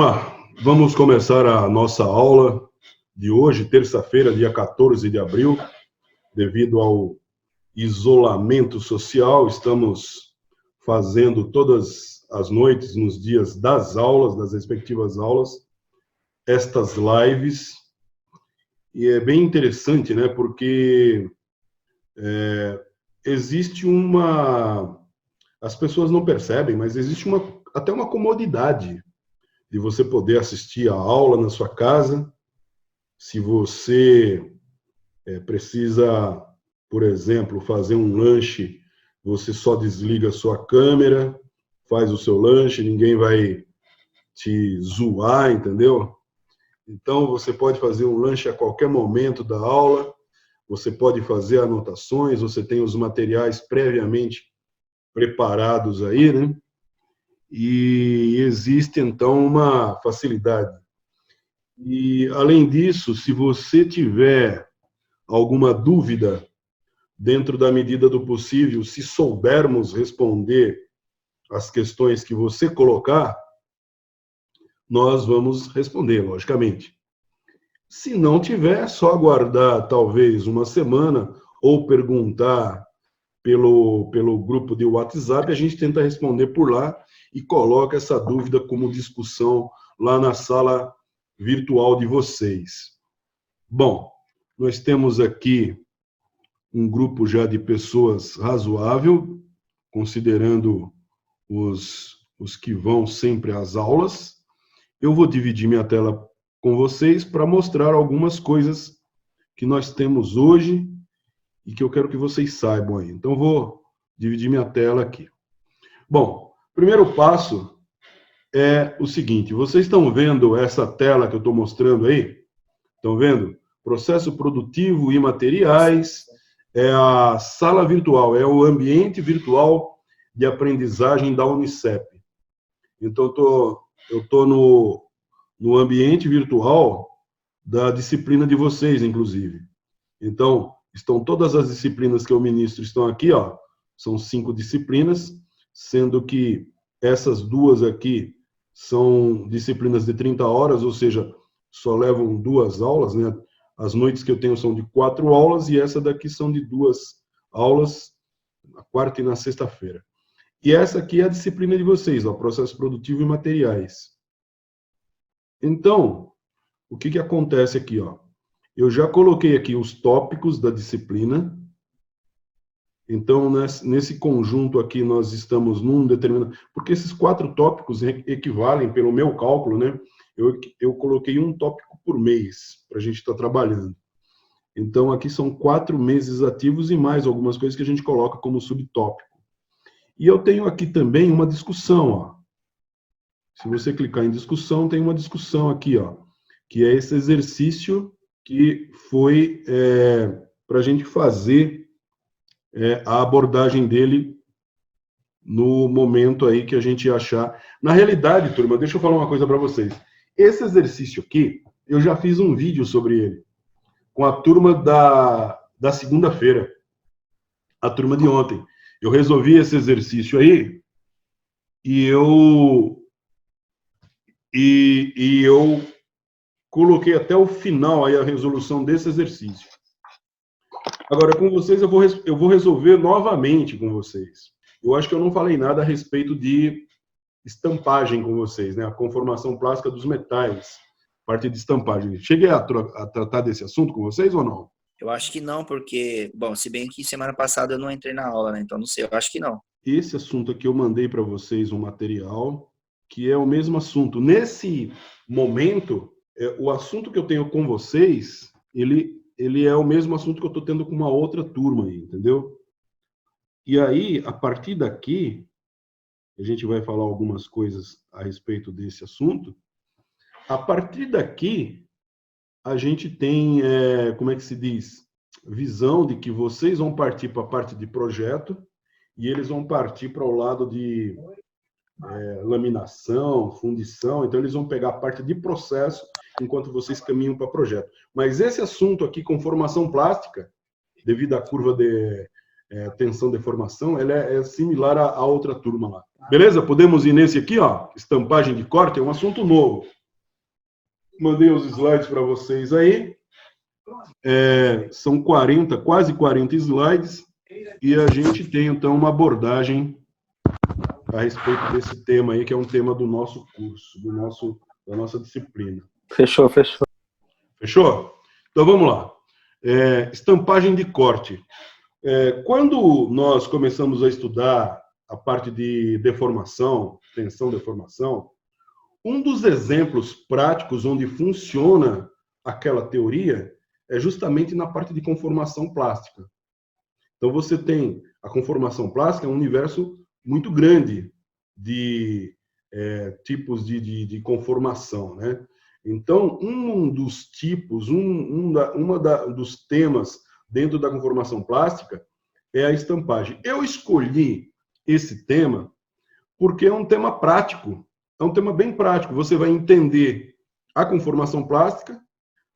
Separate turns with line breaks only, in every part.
Turma, vamos começar a nossa aula de hoje, terça-feira, dia 14 de abril. Devido ao isolamento social, estamos fazendo todas as noites, nos dias das aulas, das respectivas aulas, estas lives. E é bem interessante, né? Porque existe uma... As pessoas não percebem, mas existe até uma comodidade de você poder assistir a aula na sua casa. Se você precisa, por exemplo, fazer um lanche, você só desliga a sua câmera, faz o seu lanche, ninguém vai te zoar, entendeu? Então, você pode fazer um lanche a qualquer momento da aula, você pode fazer anotações, você tem os materiais previamente preparados aí, né? E existe, então, uma facilidade. E, além disso, se você tiver alguma dúvida, dentro da medida do possível, se soubermos responder as questões que você colocar, nós vamos responder, logicamente. Se não tiver, é só aguardar talvez uma semana ou perguntar pelo grupo de WhatsApp, a gente tenta responder por lá e coloca essa dúvida como discussão lá na sala virtual de vocês. Bom, nós temos aqui um grupo já de pessoas razoável, considerando os que vão sempre às aulas. Eu vou dividir minha tela com vocês para mostrar algumas coisas que nós temos hoje e que eu quero que vocês saibam aí. Então, vou dividir minha tela aqui. Bom, o primeiro passo é o seguinte: vocês estão vendo essa tela que eu estou mostrando aí? Estão vendo? Processo produtivo e materiais, é a sala virtual, é o ambiente virtual de aprendizagem da Unicep. Então, eu estou no ambiente virtual da disciplina de vocês, inclusive. Então, estão todas as disciplinas que eu ministro estão aqui, ó. São 5 disciplinas, sendo que essas duas aqui são disciplinas de 30 horas, ou seja, só levam 2 aulas, né? As noites que eu tenho são de 4 aulas e essa daqui são de 2 aulas, na quarta e na sexta-feira. E essa aqui é a disciplina de vocês, ó, processo produtivo e materiais. Então, o que acontece aqui, ó? Eu já coloquei aqui os tópicos da disciplina. Então, nesse conjunto aqui, nós estamos num determinado... Porque esses 4 tópicos equivalem, pelo meu cálculo, né? Eu coloquei um tópico por mês para a gente estar trabalhando. Então, aqui são 4 meses ativos e mais algumas coisas que a gente coloca como subtópico. E eu tenho aqui também uma discussão, ó. Se você clicar em discussão, tem uma discussão aqui, ó, que é esse exercício que foi para a gente fazer a abordagem dele no momento aí que a gente achar. Na realidade, turma, deixa eu falar uma coisa para vocês. Esse exercício aqui, eu já fiz um vídeo sobre ele, com a turma da segunda-feira, a turma de ontem. Eu resolvi esse exercício aí e eu coloquei até o final aí a resolução desse exercício. Agora, com vocês, eu vou resolver novamente com vocês. Eu acho que eu não falei nada a respeito de estampagem com vocês, né? A conformação plástica dos metais, parte de estampagem. Cheguei a tratar desse assunto com vocês ou não?
Eu acho que não, porque, bom, se bem que semana passada eu não entrei na aula, né? Então não sei, eu acho que não.
Esse assunto aqui eu mandei para vocês um material que é o mesmo assunto. Nesse momento, o assunto que eu tenho com vocês, ele é o mesmo assunto que eu estou tendo com uma outra turma aí, entendeu? E aí, a partir daqui, a gente vai falar algumas coisas a respeito desse assunto. A partir daqui, a gente tem, como é que se diz? Visão de que vocês vão partir para a parte de projeto e eles vão partir para o lado de laminação, fundição. Então, eles vão pegar a parte de processo enquanto vocês caminham para projeto. Mas esse assunto aqui, conformação plástica, devido à curva tensão, deformação, ela é similar à outra turma lá. Beleza? Podemos ir nesse aqui, ó, estampagem de corte, é um assunto novo. Mandei os slides para vocês aí. São 40, quase 40 slides, e a gente tem, então, uma abordagem a respeito desse tema aí, que é um tema do nosso curso, da nossa disciplina.
Fechou.
Fechou? Então, vamos lá. Estampagem de corte. Quando nós começamos a estudar a parte de deformação, tensão, deformação, um dos exemplos práticos onde funciona aquela teoria é justamente na parte de conformação plástica. Então, você tem a conformação plástica, é um universo muito grande de tipos de conformação, né? Então, um dos tipos, dos temas dentro da conformação plástica é a estampagem. Eu escolhi esse tema porque é um tema prático, é um tema bem prático. Você vai entender a conformação plástica,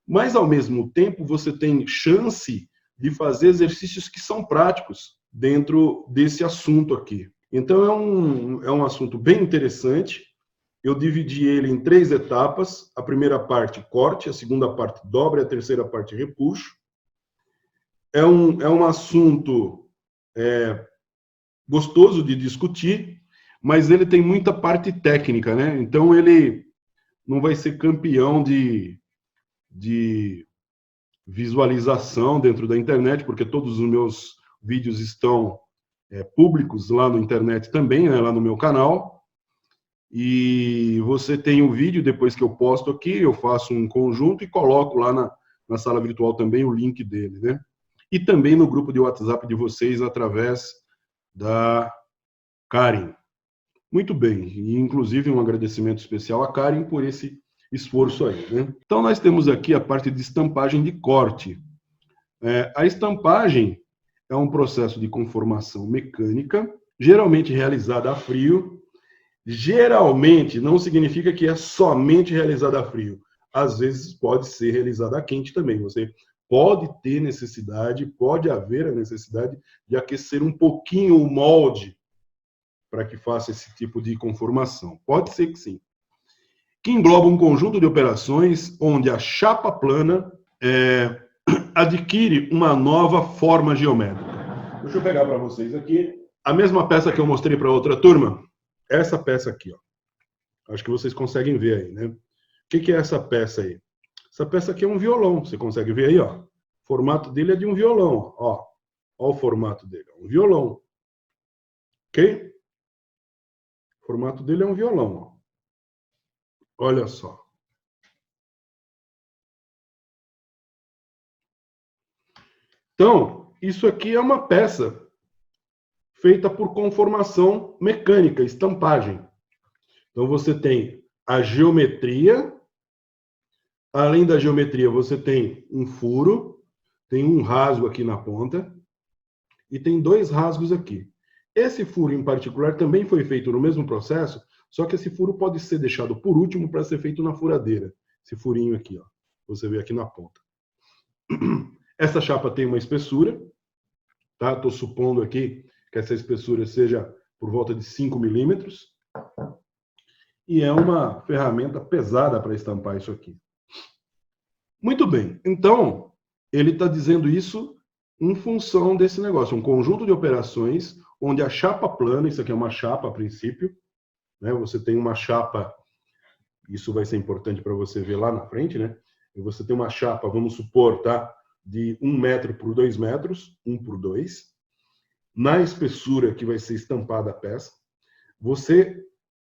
mas, ao mesmo tempo, você tem chance de fazer exercícios que são práticos dentro desse assunto aqui. Então, é um assunto bem interessante. Eu dividi ele em 3 etapas. A primeira parte, corte. A segunda parte, dobra. A terceira parte, repuxo. É um assunto gostoso de discutir, mas ele tem muita parte técnica, né? Então, ele não vai ser campeão de visualização dentro da internet, porque todos os meus vídeos estão públicos lá na internet também, né, lá no meu canal. E você tem o vídeo, depois que eu posto aqui, eu faço um conjunto e coloco lá na sala virtual também o link dele, né? E também no grupo de WhatsApp de vocês, através da Karen. Muito bem, e inclusive um agradecimento especial à Karen por esse esforço aí, né? Então, nós temos aqui a parte de estampagem de corte. A estampagem é um processo de conformação mecânica, geralmente realizada a frio. Geralmente não significa que é somente realizada a frio. Às vezes pode ser realizada a quente também. Você pode ter necessidade, pode haver a necessidade de aquecer um pouquinho o molde para que faça esse tipo de conformação. Pode ser que sim. Que engloba um conjunto de operações onde a chapa plana adquire uma nova forma geométrica. Deixa eu pegar para vocês aqui a mesma peça que eu mostrei para outra turma. Essa peça aqui, ó. Acho que vocês conseguem ver aí, né? O que é essa peça aí? Essa peça aqui é um violão. Você consegue ver aí, ó? O formato dele é de um violão, ó. Ó o formato dele, é um violão. Ok? O formato dele é um violão, ó. Olha só. Então, isso aqui é uma peça feita por conformação mecânica, estampagem. Então, você tem a geometria. Além da geometria, você tem um furo, tem um rasgo aqui na ponta e tem 2 rasgos aqui. Esse furo, em particular, também foi feito no mesmo processo, só que esse furo pode ser deixado por último para ser feito na furadeira. Esse furinho aqui, ó. Você vê aqui na ponta. Essa chapa tem uma espessura, tá? Estou supondo aqui que essa espessura seja por volta de 5 milímetros. E é uma ferramenta pesada para estampar isso aqui. Muito bem. Então, ele está dizendo isso em função desse negócio. Um conjunto de operações onde a chapa plana, isso aqui é uma chapa a princípio, né? Você tem uma chapa, isso vai ser importante para você ver lá na frente, né? E você tem uma chapa, vamos supor, tá? De 1 metro por 2 metros, 1 por 2. Na espessura que vai ser estampada a peça, você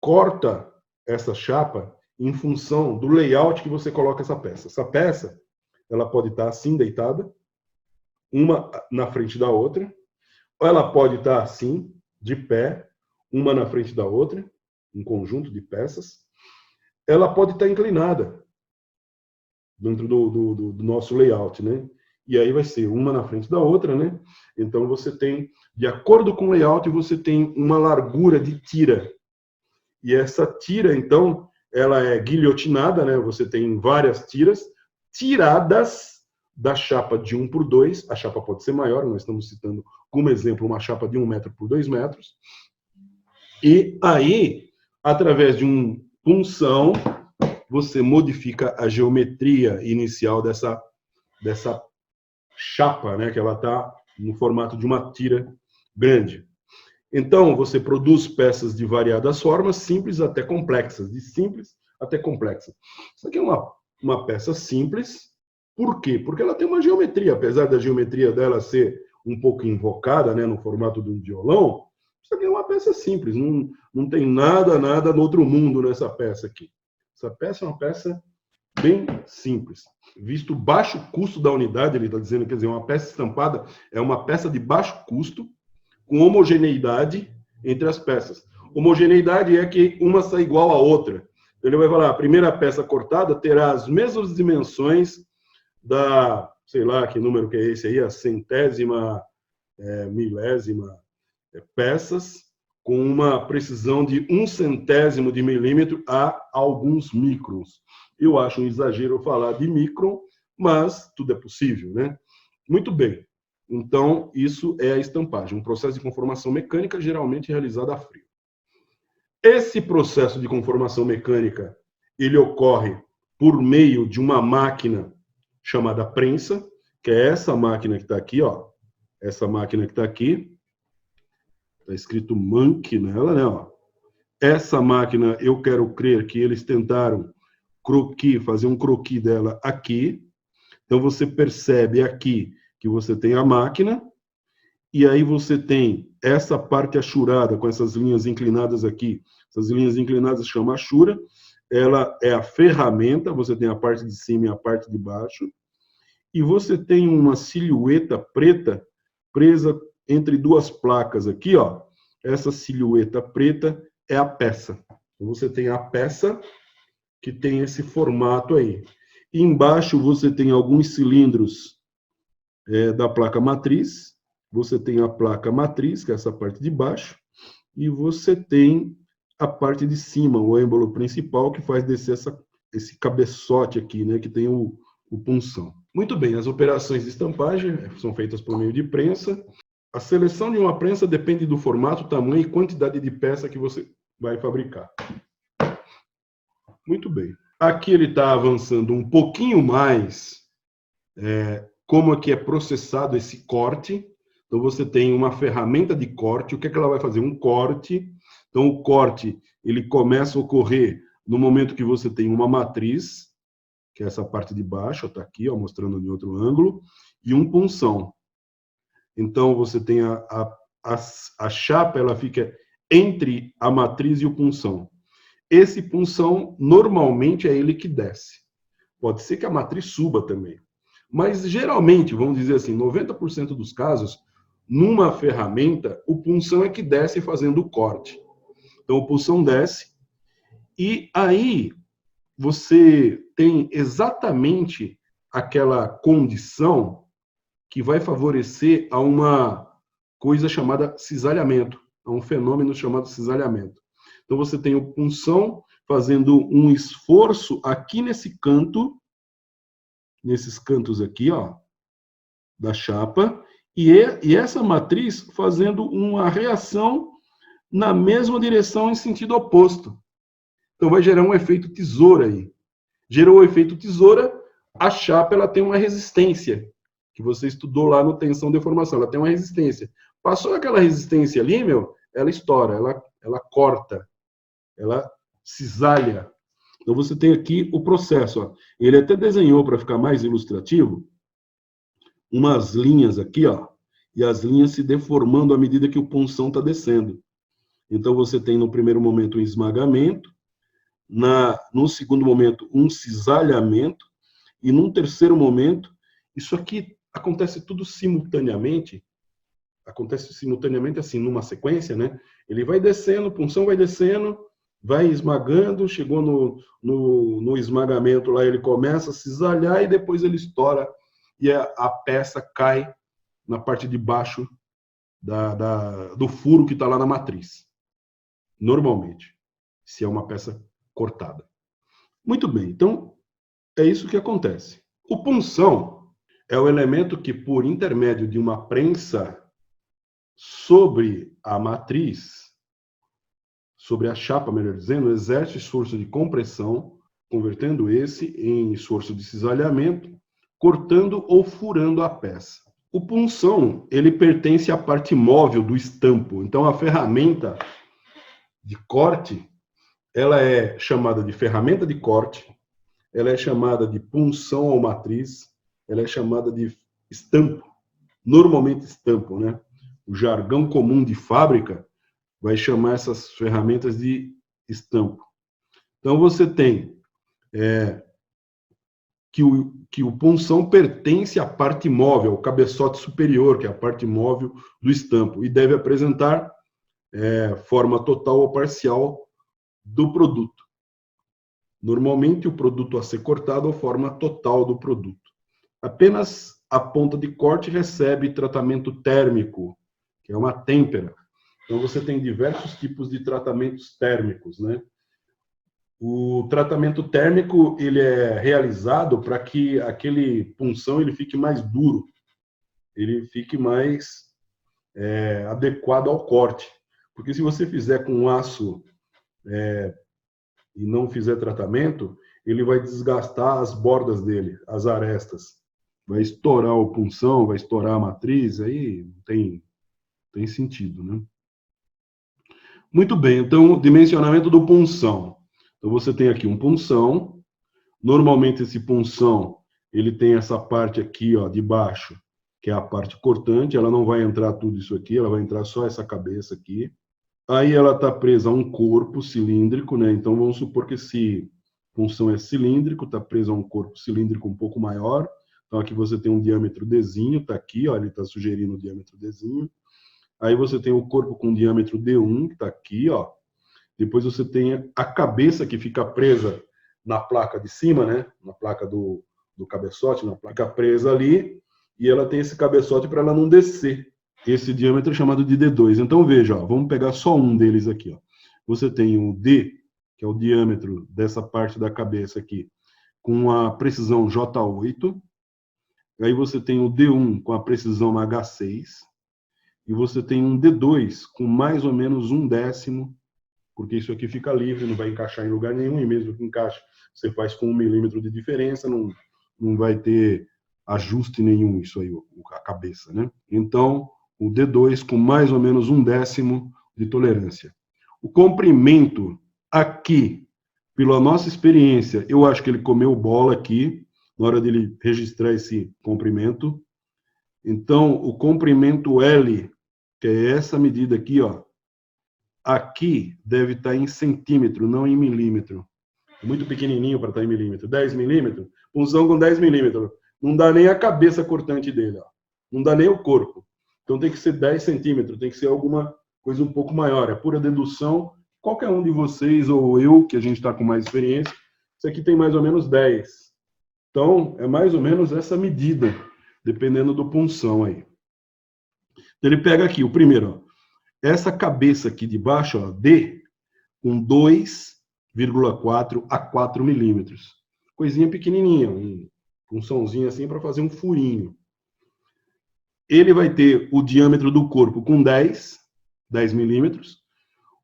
corta essa chapa em função do layout que você coloca essa peça. Essa peça, ela pode estar assim, deitada, uma na frente da outra, ou ela pode estar assim, de pé, uma na frente da outra, um conjunto de peças. Ela pode estar inclinada dentro do nosso layout, né? E aí vai ser uma na frente da outra, né? Então você tem, de acordo com o layout, você tem uma largura de tira. E essa tira, então, ela é guilhotinada, né? Você tem várias tiras tiradas da chapa de 1 por 2, a chapa pode ser maior, nós estamos citando como exemplo uma chapa de 1 metro por 2 metros, e aí, através de um punção, você modifica a geometria inicial dessa chapa, né, que ela está no formato de uma tira grande. Então, você produz peças de variadas formas, simples até complexas, de simples até complexa. Isso aqui é uma peça simples. Por quê? Porque ela tem uma geometria, apesar da geometria dela ser um pouco invocada, né, no formato de um violão. Isso aqui é uma peça simples, não tem nada no outro mundo nessa peça aqui. Essa peça é uma peça bem simples. Visto o baixo custo da unidade, ele está dizendo, quer dizer, uma peça estampada é uma peça de baixo custo, com homogeneidade entre as peças. Homogeneidade é que uma sai igual à outra. Ele vai falar, a primeira peça cortada terá as mesmas dimensões da, sei lá, que número que é esse aí, a centésima, milésima peças, com uma precisão de 1/100º de milímetro a alguns microns. Eu acho um exagero falar de micron, mas tudo é possível, né? Muito bem. Então, isso é a estampagem, um processo de conformação mecânica geralmente realizado a frio. Esse processo de conformação mecânica, ele ocorre por meio de uma máquina chamada prensa, que é essa máquina que está aqui, ó. Essa máquina que está aqui. Está escrito Mank nela, né? Ó. Essa máquina, eu quero crer que eles tentaram fazer um croquis dela aqui. Então, você percebe aqui que você tem a máquina, e aí você tem essa parte achurada, com essas linhas inclinadas aqui. Essas linhas inclinadas chamam achura. Ela é a ferramenta, você tem a parte de cima e a parte de baixo. E você tem uma silhueta preta presa entre duas placas aqui, ó. Essa silhueta preta é a peça. Então, você tem a peça que tem esse formato aí. E embaixo você tem alguns cilindros da placa matriz. Você tem a placa matriz, que é essa parte de baixo, e você tem a parte de cima, o êmbolo principal, que faz descer esse cabeçote aqui, né, que tem o punção. Muito bem, as operações de estampagem são feitas por meio de prensa. A seleção de uma prensa depende do formato, tamanho e quantidade de peça que você vai fabricar. Muito bem. Aqui ele está avançando um pouquinho mais como é que é processado esse corte. Então, você tem uma ferramenta de corte. O que é que ela vai fazer? Um corte. Então, o corte ele começa a ocorrer no momento que você tem uma matriz, que é essa parte de baixo, está aqui, ó, mostrando em outro ângulo, e um punção. Então, você tem a chapa, ela fica entre a matriz e o punção. Esse punção, normalmente, é ele que desce. Pode ser que a matriz suba também. Mas, geralmente, vamos dizer assim, 90% dos casos, numa ferramenta, o punção é que desce fazendo o corte. Então, o punção desce, e aí você tem exatamente aquela condição que vai favorecer a uma coisa chamada cisalhamento, a um fenômeno chamado cisalhamento. Então, você tem o punção fazendo um esforço aqui nesse canto, nesses cantos aqui, ó, da chapa, e essa matriz fazendo uma reação na mesma direção em sentido oposto. Então, vai gerar um efeito tesoura aí. Gerou o efeito tesoura, a chapa ela tem uma resistência, que você estudou lá no tensão e deformação, ela tem uma resistência. Passou aquela resistência ali, ela estoura, ela corta, ela cisalha. Então, você tem aqui o processo. Ó. Ele até desenhou, para ficar mais ilustrativo, umas linhas aqui, ó, e as linhas se deformando à medida que o punção está descendo. Então, você tem, no primeiro momento, um esmagamento, no segundo momento, um cisalhamento, e num terceiro momento, isso aqui acontece tudo simultaneamente, assim, numa sequência, né? Ele vai descendo, punção vai descendo, vai esmagando, chegou no esmagamento lá, ele começa a cisalhar e depois ele estoura e a peça cai na parte de baixo do furo que está lá na matriz. Normalmente, se é uma peça cortada. Muito bem, então é isso que acontece. O punção é o elemento que, por intermédio de uma prensa sobre a matriz, sobre a chapa, melhor dizendo, exerce esforço de compressão, convertendo esse em esforço de cisalhamento, cortando ou furando a peça. O punção, ele pertence à parte móvel do estampo. Então, a ferramenta de corte, ela é chamada de ferramenta de corte, ela é chamada de punção ou matriz, ela é chamada de estampo, normalmente estampo, né? O jargão comum de fábrica vai chamar essas ferramentas de estampo. Então, você tem que o punção pertence à parte móvel, ao cabeçote superior, que é a parte móvel do estampo, e deve apresentar forma total ou parcial do produto. Normalmente, o produto a ser cortado é a forma total do produto. Apenas a ponta de corte recebe tratamento térmico, que é uma têmpera. Então, você tem diversos tipos de tratamentos térmicos, né? O tratamento térmico, ele é realizado para que aquele punção ele fique mais duro, ele fique mais adequado ao corte. Porque se você fizer com aço e não fizer tratamento, ele vai desgastar as bordas dele, as arestas. Vai estourar o punção, vai estourar a matriz, aí não tem sentido, né? Muito bem, então, dimensionamento do punção. Então, você tem aqui um punção. Normalmente, esse punção, ele tem essa parte aqui, ó, de baixo, que é a parte cortante. Ela não vai entrar tudo isso aqui, ela vai entrar só essa cabeça aqui. Aí, ela está presa a um corpo cilíndrico, né? Então, vamos supor que esse punção é cilíndrico, está preso a um corpo cilíndrico um pouco maior. Então, aqui você tem um diâmetro Dzinho, está aqui, ó, ele está sugerindo o diâmetro Dzinho. Aí, você tem o corpo com diâmetro D1, que está aqui, ó. Depois você tem a cabeça que fica presa na placa de cima, né? Na placa do cabeçote, na placa presa ali, e ela tem esse cabeçote para ela não descer. Esse diâmetro é chamado de D2. Então veja, ó, vamos pegar só um deles aqui, ó. Você tem o D, que é o diâmetro dessa parte da cabeça aqui, com a precisão J8. Aí você tem o D1 com a precisão H6. E você tem um D2 com mais ou menos 1/10, porque isso aqui fica livre, não vai encaixar em lugar nenhum, e mesmo que encaixe, você faz com 1 milímetro de diferença, não vai ter ajuste nenhum isso aí, a cabeça, né? Então, o D2 com mais ou menos 1/10 de tolerância. O comprimento aqui, pela nossa experiência, eu acho que ele comeu bola aqui, na hora dele registrar esse comprimento. Então, o comprimento L, que é essa medida aqui, ó, aqui deve estar em centímetro, não em milímetro. É muito pequenininho para estar em milímetro. 10 milímetros, punção com 10 milímetros. Não dá nem a cabeça cortante dele, ó. Não dá nem o corpo. Então tem que ser 10 centímetros, tem que ser alguma coisa um pouco maior. É pura dedução. Qualquer um de vocês, ou eu, que a gente está com mais experiência, isso aqui tem mais ou menos 10. Então, é mais ou menos essa medida, dependendo do punção aí. Então, ele pega aqui, o primeiro, ó. Essa cabeça aqui de baixo, ó, D, com 2,4 a 4 milímetros. Coisinha pequenininha, um punçãozinho assim para fazer um furinho. Ele vai ter o diâmetro do corpo com 10 milímetros.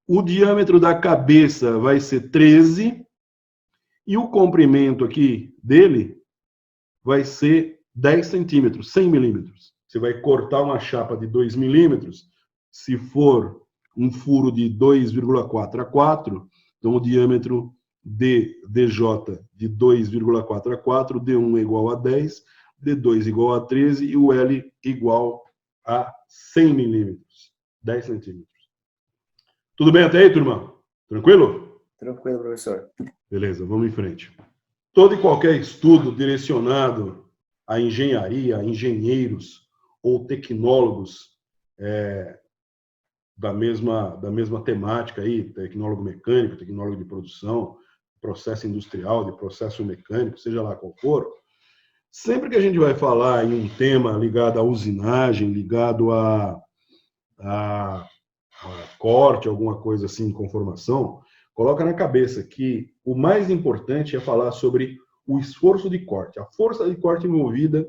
O diâmetro da cabeça vai ser 13. E o comprimento aqui dele vai ser 10 centímetros, 100 milímetros. Você vai cortar uma chapa de 2 milímetros. Se for um furo de 2,4 a 4, então o diâmetro DJ de 2,4 a 4, D1 é igual a 10, D2 igual a 13 e o L igual a 100 milímetros, 10 centímetros. Tudo bem até aí, turma? Tranquilo?
Tranquilo, professor.
Beleza, vamos em frente. Todo e qualquer estudo direcionado à engenharia, a engenheiros ou tecnólogos da mesma temática aí, tecnólogo mecânico, tecnólogo de produção, processo industrial, de processo mecânico, seja lá qual for, sempre que a gente vai falar em um tema ligado à usinagem, ligado a corte, alguma coisa assim, conformação, coloca na cabeça que o mais importante é falar sobre o esforço de corte, a força de corte envolvida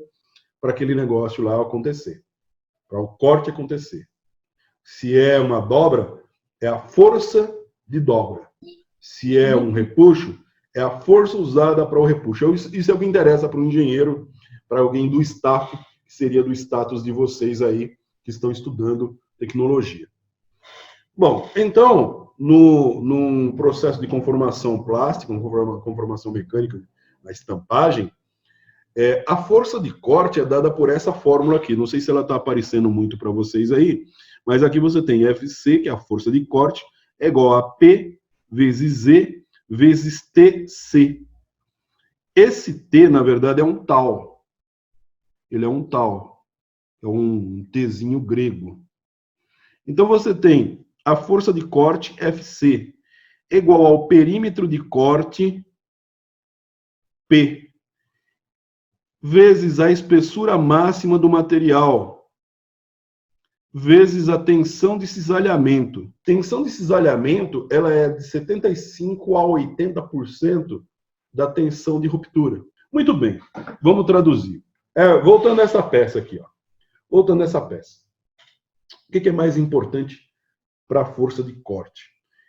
para aquele negócio lá acontecer, para o corte acontecer. Se é uma dobra, é a força de dobra. Se é um repuxo, é a força usada para o repuxo. Isso é o que interessa para um engenheiro, para alguém do staff, que seria do status de vocês aí, que estão estudando tecnologia. Bom, então, num processo de conformação plástica, conformação mecânica, na estampagem, a força de corte é dada por essa fórmula aqui. Não sei se ela está aparecendo muito para vocês aí, mas aqui você tem FC, que é a força de corte, é igual a P vezes Z vezes TC. Esse T, na verdade, é um tal. Ele é um tal. É um Tzinho grego. Então, você tem a força de corte, FC, igual ao perímetro de corte, P, vezes a espessura máxima do material, vezes a tensão de cisalhamento. Tensão de cisalhamento, ela é de 75% a 80% da tensão de ruptura. Muito bem, vamos traduzir. Voltando a essa peça aqui, ó. Voltando a essa peça. O que é mais importante para a força de corte?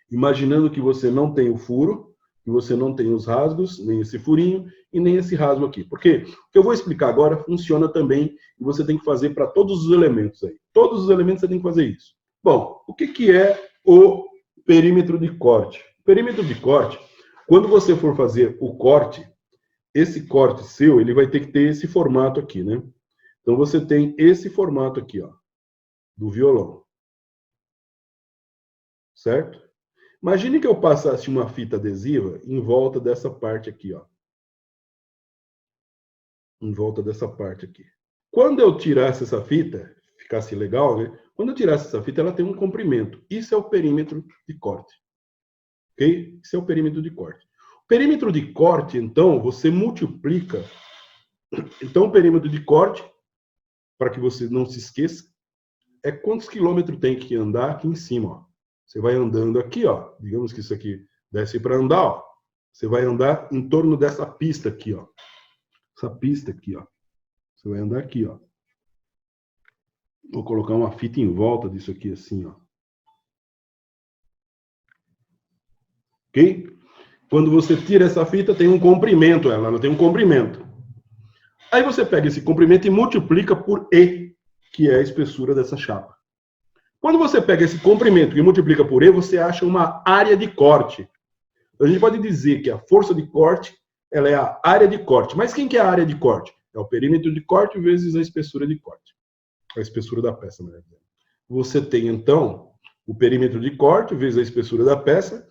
Imaginando que você não tem o furo, que você não tem os rasgos, nem esse furinho e nem esse rasgo aqui. Porque o que eu vou explicar agora funciona também e você tem que fazer para todos os elementos aí. Todos os elementos você tem que fazer isso. Bom, o que é o perímetro de corte? O perímetro de corte, quando você for fazer o corte, esse corte seu, ele vai ter que ter esse formato aqui, né? Então você tem esse formato aqui, ó, do violão. Certo? Imagine que eu passasse uma fita adesiva em volta dessa parte aqui, ó. Em volta dessa parte aqui. Quando eu tirasse essa fita, ficasse legal, né? Quando eu tirasse essa fita, ela tem um comprimento. Isso é o perímetro de corte. Ok? Isso é o perímetro de corte. O perímetro de corte, então, você multiplica. Então, o perímetro de corte, para que você não se esqueça, é quantos quilômetros tem que andar aqui em cima, ó. Você vai andando aqui, ó. Digamos que isso aqui desce para andar, ó. Você vai andar em torno dessa pista aqui, ó. Essa pista aqui, ó. Você vai andar aqui, ó. Vou colocar uma fita em volta disso aqui, assim, ó. Ok? Quando você tira essa fita, tem um comprimento, ela tem um comprimento. Aí você pega esse comprimento e multiplica por E, que é a espessura dessa chapa. Quando você pega esse comprimento e multiplica por E, você acha uma área de corte. A gente pode dizer que a força de corte, ela é a área de corte. Mas quem que é a área de corte? É o perímetro de corte vezes a espessura de corte. A espessura da peça, melhor dizendo. Você tem, então, o perímetro de corte vezes a espessura da peça.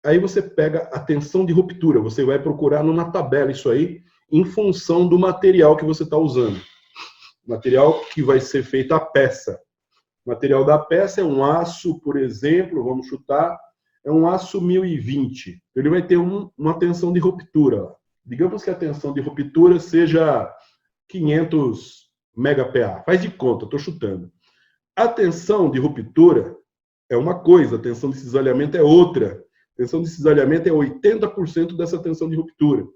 Aí você pega a tensão de ruptura. Você vai procurar numa tabela isso aí, em função do material que você está usando. Material que vai ser feita a peça. O material da peça é um aço, por exemplo, vamos chutar, é um aço 1020. Ele vai ter uma tensão de ruptura. Digamos que a tensão de ruptura seja 500 MPa. Faz de conta, estou chutando. A tensão de ruptura é uma coisa, a tensão de cisalhamento é outra. A tensão de cisalhamento é 80% dessa tensão de ruptura.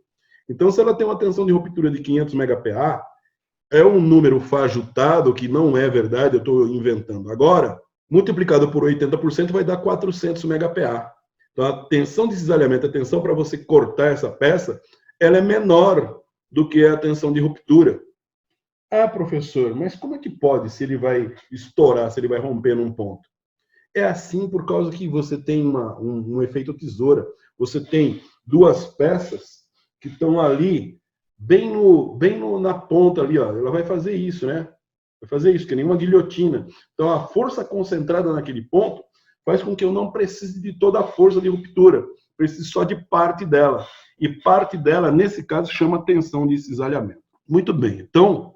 Então, se ela tem uma tensão de ruptura de 500 MPa, é um número fajutado, que não é verdade, eu estou inventando agora, multiplicado por 80% vai dar 400 MPa. Então, a tensão de cisalhamento, a tensão para você cortar essa peça, ela é menor do que a tensão de ruptura. Ah, professor, mas como é que pode se ele vai estourar, se ele vai romper num ponto? É assim por causa que você tem um efeito tesoura. Você tem duas peças que estão ali, na ponta ali, ó. Ela vai fazer isso, né? Vai fazer isso, que nem uma guilhotina. Então, a força concentrada naquele ponto faz com que eu não precise de toda a força de ruptura. Precise só de parte dela. E parte dela, nesse caso, chama tensão de cisalhamento. Muito bem. Então,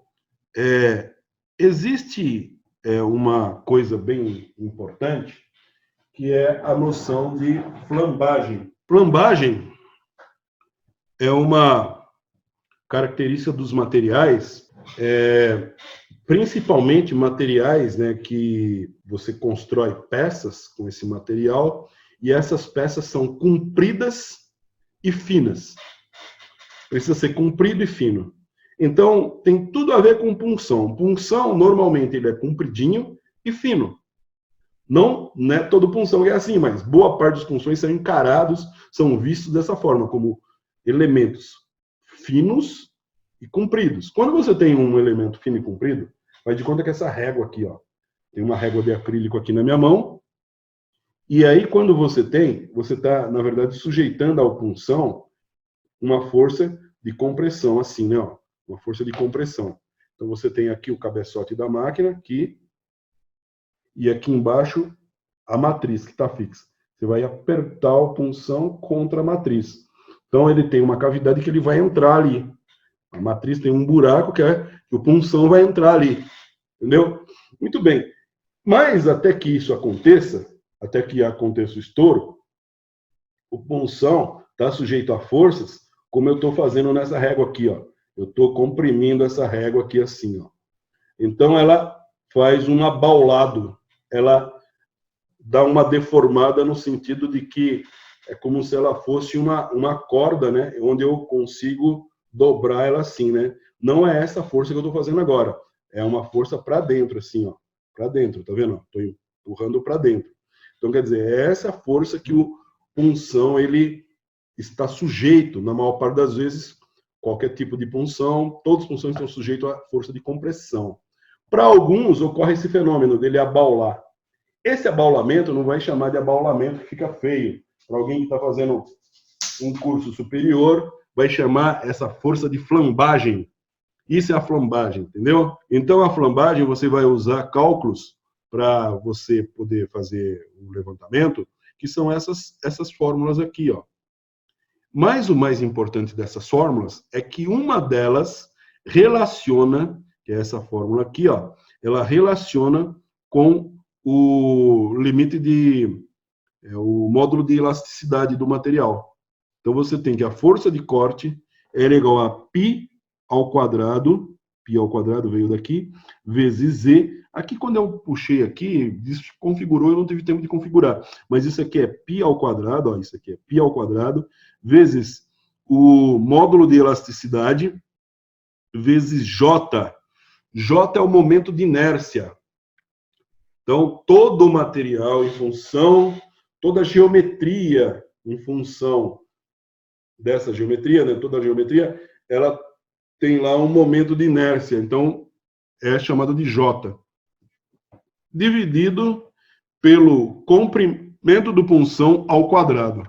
existe uma coisa bem importante, que é a noção de flambagem. Flambagem é uma característica dos materiais, principalmente materiais, né, que você constrói peças com esse material, e essas peças são compridas e finas. Precisa ser comprido e fino. Então, tem tudo a ver com punção. Punção, normalmente, ele é compridinho e fino. Não, né, todo punção é assim, mas boa parte dos punções são encarados, são vistos dessa forma, como elementos finos e compridos. Quando você tem um elemento fino e comprido, faz de conta que essa régua aqui, ó, tem uma régua de acrílico aqui na minha mão, e aí quando você está, na verdade, sujeitando ao punção uma força de compressão, assim, né, ó, uma força de compressão. Então você tem aqui o cabeçote da máquina, aqui, e aqui embaixo a matriz que está fixa. Você vai apertar a punção contra a matriz. Então ele tem uma cavidade que ele vai entrar ali. A matriz tem um buraco que o punção vai entrar ali. Entendeu? Muito bem. Mas até que isso aconteça, até que aconteça o estouro, o punção está sujeito a forças, como eu estou fazendo nessa régua aqui, ó. Eu estou comprimindo essa régua aqui assim, ó. Então ela faz um abaulado, ela dá uma deformada no sentido de que é como se ela fosse uma corda, né? Onde eu consigo dobrar ela assim, né? Não é essa força que eu estou fazendo agora. É uma força para dentro, assim, ó. Para dentro, tá vendo? Estou empurrando para dentro. Então, quer dizer, é essa força que o punção, ele está sujeito, na maior parte das vezes, qualquer tipo de punção, todas as punções estão sujeitos à força de compressão. Para alguns, ocorre esse fenômeno dele abaular. Esse abaulamento não vai chamar de abaulamento, que fica feio. Para alguém que está fazendo um curso superior, vai chamar essa força de flambagem. Isso é a flambagem, entendeu? Então, a flambagem, você vai usar cálculos para você poder fazer um levantamento, que são essas fórmulas aqui, ó. Mas o mais importante dessas fórmulas é que uma delas relaciona, que é essa fórmula aqui, ó, ela relaciona com o limite o módulo de elasticidade do material. Então você tem que a força de corte era igual a π ao quadrado veio daqui, vezes z. Aqui quando eu puxei aqui, desconfigurou, eu não tive tempo de configurar. Mas isso aqui é π ao quadrado, ó, isso aqui é π ao quadrado, vezes o módulo de elasticidade, vezes j. J é o momento de inércia. Então, todo o material em função, toda a geometria em função dessa geometria, né, toda a geometria, ela tem lá um momento de inércia. Então, é chamado de J. Dividido pelo comprimento do punção ao quadrado.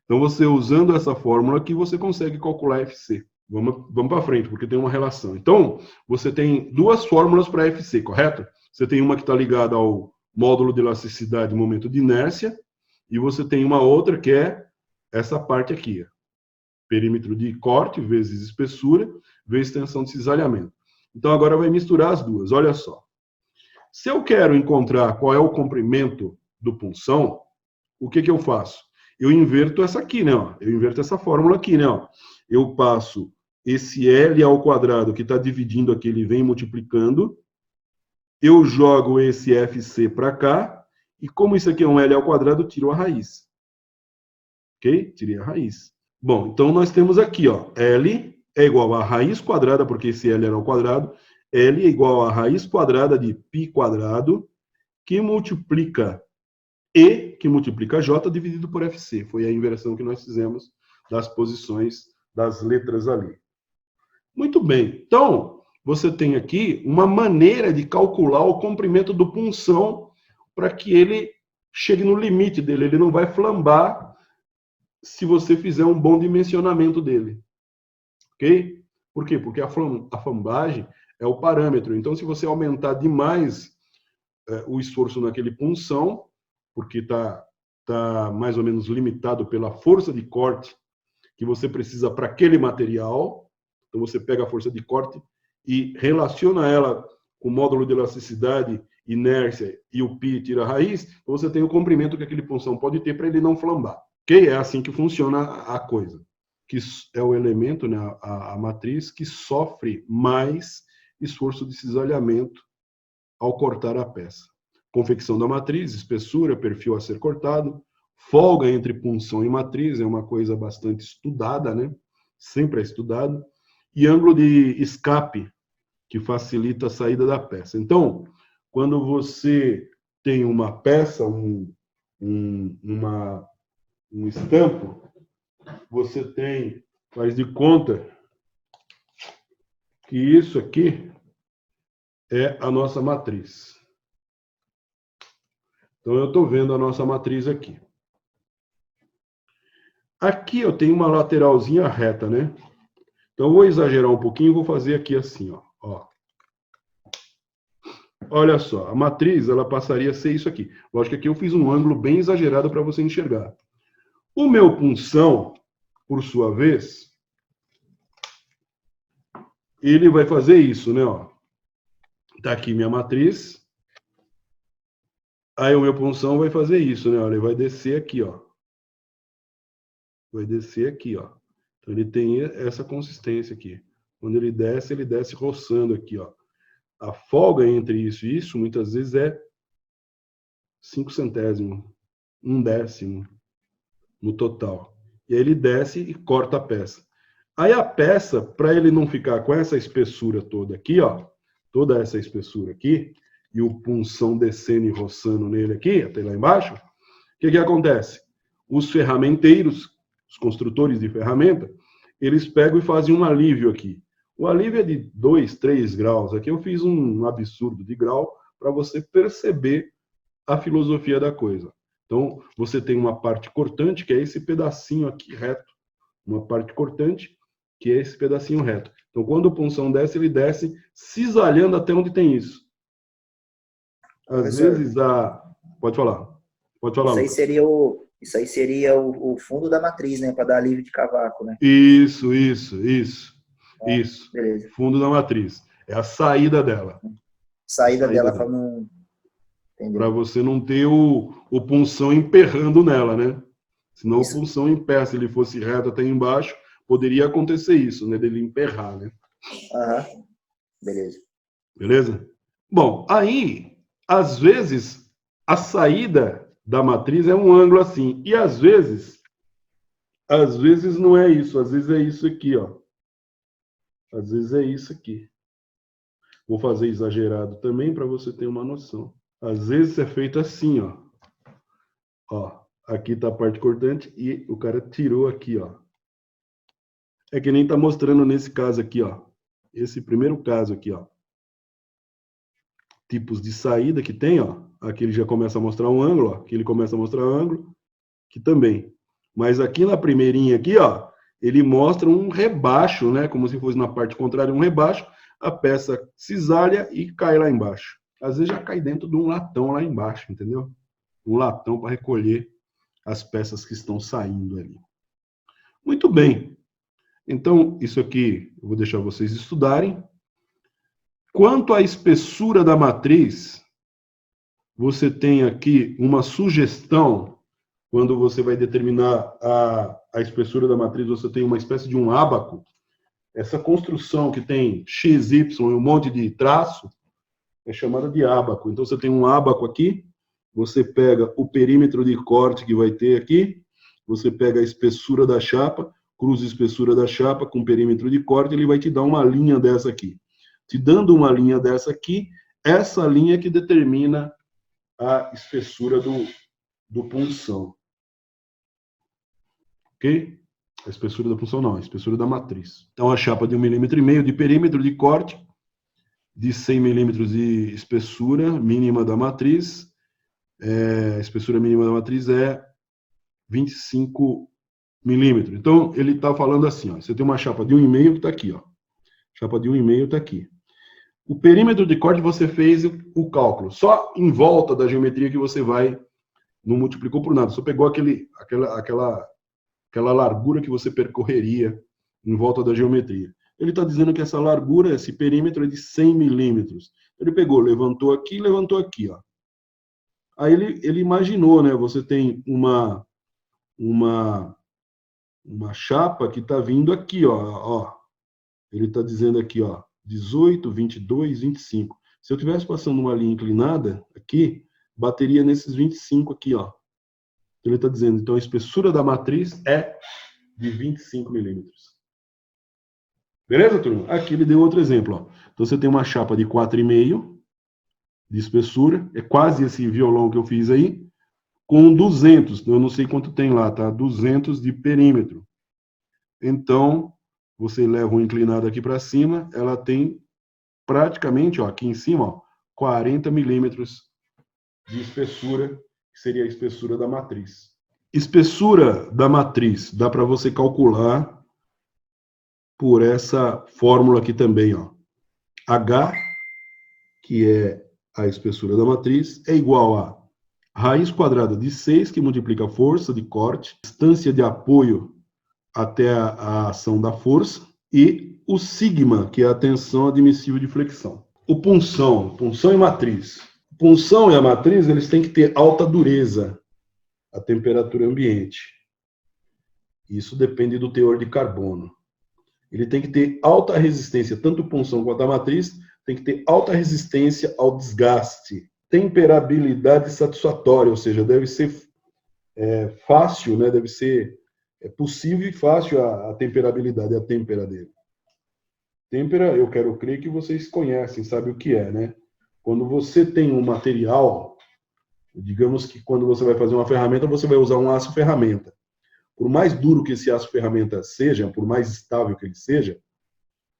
Então, você usando essa fórmula aqui, você consegue calcular FC. Vamos para frente, porque tem uma relação. Então, você tem duas fórmulas para FC, correto? Você tem uma que está ligada ao módulo de elasticidade e momento de inércia, e você tem uma outra que é essa parte aqui, ó. Perímetro de corte vezes espessura, vezes tensão de cisalhamento. Então, agora vai misturar as duas. Olha só. Se eu quero encontrar qual é o comprimento do punção, o que eu faço? Eu inverto essa aqui, né? Ó. Eu inverto essa fórmula aqui, né? Ó. Eu passo esse L ao quadrado que está dividindo aqui, ele vem multiplicando. Eu jogo esse FC para cá. E como isso aqui é um L ao quadrado, eu tiro a raiz. Ok? Tirei a raiz. Bom, então nós temos aqui, ó, L é igual a raiz quadrada, porque esse L era ao quadrado, L é igual a raiz quadrada de π quadrado, que multiplica E, que multiplica J, dividido por FC. Foi a inversão que nós fizemos das posições das letras ali. Muito bem. Então, você tem aqui uma maneira de calcular o comprimento do punção para que ele chegue no limite dele. Ele não vai flambar se você fizer um bom dimensionamento dele. Ok? Por quê? Porque a flambagem é o parâmetro. Então, se você aumentar demais o esforço naquele punção, porque está mais ou menos limitado pela força de corte que você precisa para aquele material, então você pega a força de corte e relaciona ela com o módulo de elasticidade, inércia e o π tira a raiz, então você tem o comprimento que aquele punção pode ter para ele não flambar. Ok? É assim que funciona a coisa. Que é o elemento, né, a matriz, que sofre mais esforço de cisalhamento ao cortar a peça. Confecção da matriz, espessura, perfil a ser cortado, folga entre punção e matriz, é uma coisa bastante estudada, né? Sempre é estudado. e ângulo de escape, que facilita a saída da peça. Então, quando você tem uma peça, um estampo, você tem, faz de conta que isso aqui é a nossa matriz. Então, eu estou vendo a nossa matriz aqui. Aqui eu tenho uma lateralzinha reta, né? Então, eu vou exagerar um pouquinho e vou fazer aqui assim, ó. Olha só, a matriz, ela passaria a ser isso aqui. Lógico que aqui eu fiz um ângulo bem exagerado para você enxergar. O meu punção, por sua vez, ele vai fazer isso, né? Ó. Tá aqui minha matriz. Aí o meu punção vai fazer isso, né? Ele vai descer aqui, ó. Vai descer aqui, ó. Então ele tem essa consistência aqui. Quando ele desce roçando aqui, ó. A folga entre isso e isso, muitas vezes é 5 centésimos, 1/10 no total. E aí ele desce e corta a peça. Aí a peça, para ele não ficar com essa espessura toda aqui, ó, toda essa espessura aqui, e o punção descendo e roçando nele aqui, até lá embaixo, o que acontece? Os ferramenteiros, os construtores de ferramenta, eles pegam e fazem um alívio aqui. O alívio é de 2, 3 graus. Aqui eu fiz um absurdo de grau para você perceber a filosofia da coisa. Então, você tem uma parte cortante, que é esse pedacinho aqui reto. Uma parte cortante, que é esse pedacinho reto. Então, quando o punção desce, ele desce cisalhando até onde tem isso. Às vezes, Pode falar. Pode falar,
isso aí
Lucas.
seria o fundo da matriz, né? Para dar alívio de cavaco, né?
Isso.
Beleza.
Fundo da matriz. É a saída dela.
Saída dela para não...
Para você não ter o punção emperrando nela, né? Senão o punção emperra. Se ele fosse reto até embaixo, poderia acontecer isso, né? Dele emperrar, né?
Aham. Beleza.
Beleza? Bom, aí, às vezes, a saída da matriz é um ângulo assim. E às vezes não é isso. Às vezes é isso aqui, ó. Às vezes é isso aqui. Vou fazer exagerado também para você ter uma noção. Às vezes é feito assim, ó. Ó, aqui está a parte cortante e o cara tirou aqui, ó. É que nem tá mostrando nesse caso aqui, ó. Esse primeiro caso aqui, ó. Tipos de saída que tem, ó. Aqui ele já começa a mostrar um ângulo, ó. Aqui ele começa a mostrar um ângulo. Aqui também. Mas aqui na primeirinha aqui, ó, ele mostra um rebaixo, né? Como se fosse na parte contrária um rebaixo. A peça cisalha e cai lá embaixo. Às vezes já cai dentro de um latão lá embaixo, entendeu? Um latão para recolher as peças que estão saindo ali. Muito bem. Então, isso aqui eu vou deixar vocês estudarem. Quanto à espessura da matriz, você tem aqui uma sugestão. Quando você vai determinar a espessura da matriz, você tem uma espécie de um ábaco. Essa construção que tem x, y e um monte de traço é chamada de ábaco. Então, você tem um ábaco aqui, você pega o perímetro de corte que vai ter aqui, você pega a espessura da chapa, cruza a espessura da chapa com o perímetro de corte, ele vai te dar uma linha dessa aqui. Te dando uma linha dessa aqui, essa linha que determina a espessura do punção. Ok? A espessura da punção não, a espessura da matriz. Então, a chapa de 1,5 mm de perímetro de corte, de 100 milímetros de espessura mínima da matriz. A espessura mínima da matriz é 25 milímetros. Então, ele está falando assim, ó, você tem uma chapa de 1,5 que está aqui, ó. Chapa de 1,5 está aqui. O perímetro de corte você fez o cálculo. Só em volta da geometria que você vai, não multiplicou por nada. Só pegou aquela largura que você percorreria em volta da geometria. Ele está dizendo que essa largura, esse perímetro é de 100 milímetros. Ele pegou, levantou aqui, ó. Aí ele imaginou, né? Você tem uma chapa que está vindo aqui, ó. Ele está dizendo aqui, ó, 18, 22, 25. Se eu estivesse passando uma linha inclinada aqui, bateria nesses 25 aqui, ó. Ele está dizendo, então a espessura da matriz é de 25 milímetros. Beleza, turma? Aqui ele deu outro exemplo. Ó. Então você tem uma chapa de 4,5 de espessura, é quase esse violão que eu fiz aí, com 200, eu não sei quanto tem lá, tá? 200 de perímetro. Então, você leva um inclinado aqui para cima, ela tem praticamente, ó, aqui em cima, ó, 40 milímetros de espessura, que seria a espessura da matriz. Espessura da matriz, dá para você calcular por essa fórmula aqui também, ó. H, que é a espessura da matriz, é igual a raiz quadrada de 6, que multiplica a força de corte, distância de apoio até a ação da força, e o sigma, que é a tensão admissível de flexão. O punção e matriz. Punção e a matriz, eles têm que ter alta dureza, a temperatura ambiente. Isso depende do teor de carbono. Ele tem que ter alta resistência, tanto punção quanto a matriz, tem que ter alta resistência ao desgaste. Temperabilidade satisfatória, ou seja, deve ser fácil, né? Deve ser possível e fácil a temperabilidade, a têmpera dele. Têmpera, eu quero crer que vocês conhecem, sabem o que é, né? Quando você tem um material, digamos que quando você vai fazer uma ferramenta, você vai usar um aço ferramenta. Por mais duro que esse aço ferramenta seja, por mais estável que ele seja,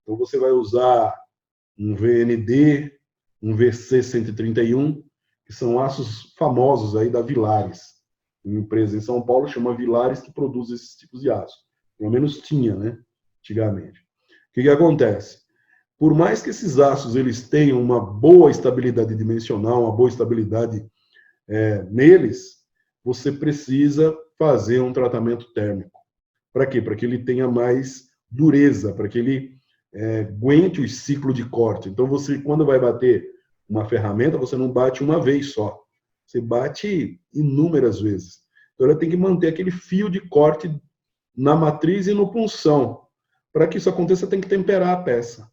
então você vai usar um VND, um VC131, que são aços famosos aí da Vilares. Uma empresa em São Paulo chama Vilares, que produz esses tipos de aço. Pelo menos tinha, né? Antigamente. O que acontece? Por mais que esses aços eles tenham uma boa estabilidade dimensional, uma boa estabilidade neles, você precisa fazer um tratamento térmico. Para quê? Para que ele tenha mais dureza, para que ele aguente o ciclo de corte. Então, você, quando vai bater uma ferramenta, você não bate uma vez só. Você bate inúmeras vezes. Então, ela tem que manter aquele fio de corte na matriz e no punção. Para que isso aconteça, tem que temperar a peça.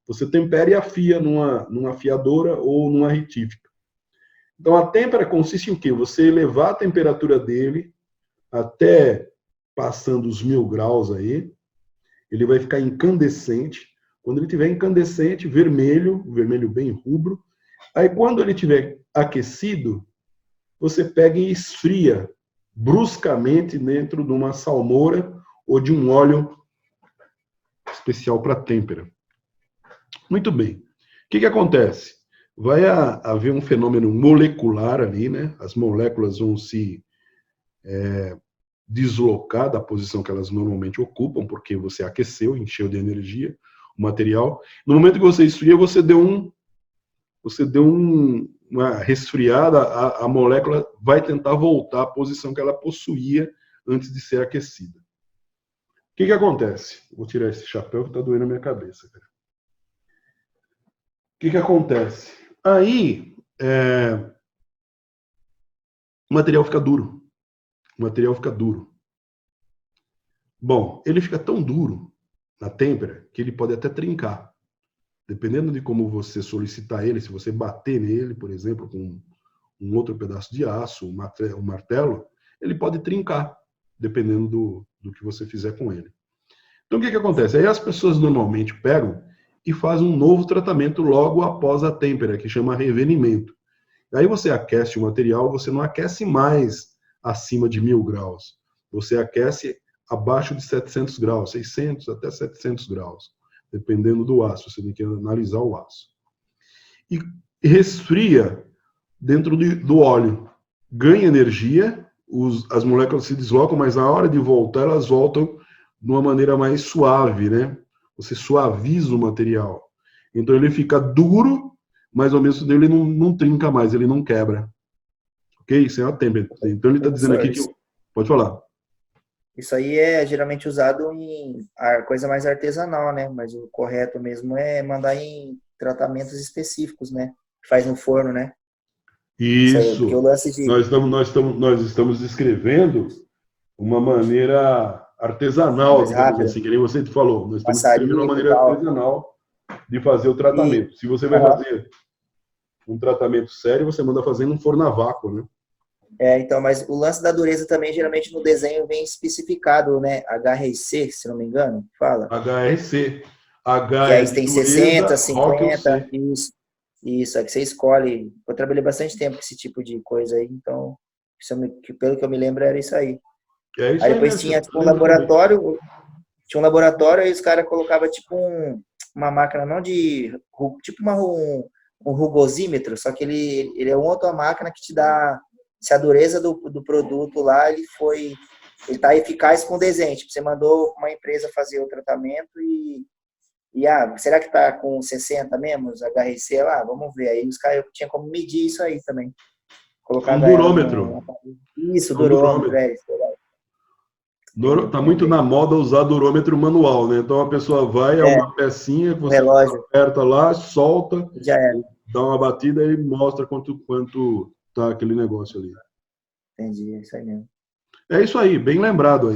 Você tempera e afia numa afiadora ou numa retífica. Então, a têmpera consiste em quê? Você elevar a temperatura dele até passando os 1000 graus aí, ele vai ficar incandescente. Quando ele estiver incandescente, vermelho bem rubro. Aí, quando ele estiver aquecido, você pega e esfria bruscamente dentro de uma salmoura ou de um óleo especial para têmpera. Muito bem. O que acontece? Vai haver um fenômeno molecular ali, né? As moléculas vão se deslocar da posição que elas normalmente ocupam, porque você aqueceu, encheu de energia o material. No momento que você esfria, você deu uma resfriada, a molécula vai tentar voltar à posição que ela possuía antes de ser aquecida. O que acontece? Vou tirar esse chapéu que está doendo a minha cabeça. Cara. O que acontece? Aí, o material fica duro. O material fica duro. Bom, ele fica tão duro na têmpera que ele pode até trincar. Dependendo de como você solicitar ele, se você bater nele, por exemplo, com um outro pedaço de aço, um martelo, ele pode trincar, dependendo do que você fizer com ele. Então, o que acontece? Aí as pessoas normalmente pegam e fazem um novo tratamento logo após a têmpera, que chama revenimento. Aí você aquece o material, você não aquece mais acima de 1000 graus. Você aquece abaixo de 700 graus, 600 até 700 graus, dependendo do aço. Você tem que analisar o aço. E resfria dentro do óleo. Ganha energia, as moléculas se deslocam, mas na hora de voltar, elas voltam de uma maneira mais suave, né? Você suaviza o material. Então ele fica duro, mas ao mesmo tempo ele não trinca mais, ele não quebra. Ok? Isso é uma têmpera. Então ele está dizendo aqui que... Pode falar.
Isso aí é geralmente usado em coisa mais artesanal, né? Mas o correto mesmo é mandar em tratamentos específicos, né? Que faz no forno, né?
Isso.
Aí, o lance de...
nós estamos descrevendo uma maneira artesanal, digamos assim, que nem você falou. Nós estamos descrevendo uma maneira artesanal de fazer o tratamento. Se você vai fazer um tratamento sério, você manda fazer num forno a vácuo, né?
Então, mas o lance da dureza também, geralmente no desenho vem especificado, né? HRC, se não me engano, fala.
HRC. H
Que
é
aí
de
tem 60,
dureza, O que eu
50,
sei.
isso, é que você escolhe. Eu trabalhei bastante tempo com esse tipo de coisa aí, então, pelo que eu me lembro, era isso aí.
É isso
Aí
aí
depois
mesmo,
tinha tipo,
lembra também.
tinha um laboratório, aí os caras colocavam tipo uma máquina, não de, tipo um rugosímetro, só que ele é uma outra máquina que te dá se a dureza do produto lá, ele tá eficaz com o desenho. Tipo, você mandou uma empresa fazer o tratamento será que tá com 60 mesmo, os HRC lá? Vamos ver. Aí os caras tinham como medir isso aí também.
É um
Colocava ela
durômetro.
isso,
É um
durômetro,
durômetro.
é isso. Entendi,
Tá muito
lembrei.
na moda usar durômetro manual, né? Então a pessoa vai, é
É,
uma pecinha que
o
você
relógio,
aperta lá, solta,
já era.
dá uma batida e mostra quanto tá aquele negócio ali.
Entendi, é isso aí mesmo.
É isso aí, bem lembrado.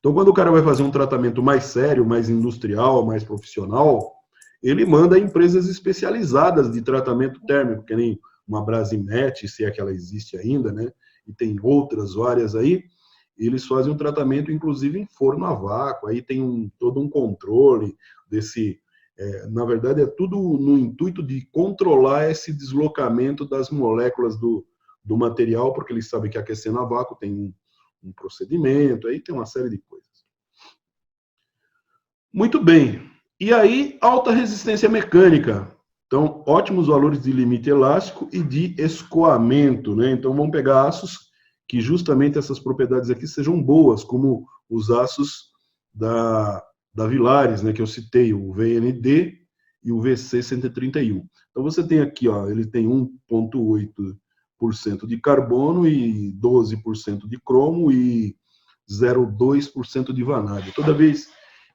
Então, quando o cara vai fazer um tratamento mais sério, mais industrial, mais profissional, ele manda empresas especializadas de tratamento térmico, que nem uma Brasimet, se é que ela existe ainda, né? E tem outras várias aí. Eles fazem um tratamento, inclusive, em forno a vácuo. Aí tem todo um controle desse. Na verdade, é tudo no intuito de controlar esse deslocamento das moléculas do material, porque eles sabem que aquecendo a vácuo tem um procedimento, aí tem uma série de coisas. Muito bem. E aí, alta resistência mecânica. Então, ótimos valores de limite elástico e de escoamento, né? Então, vamos pegar aços que justamente essas propriedades aqui sejam boas, como os aços da Villares, né, que eu citei, o VND e o VC131. Então, você tem aqui, ó, ele tem 1,8% de carbono e 12% de cromo e 0,2% de vanádio. Toda vez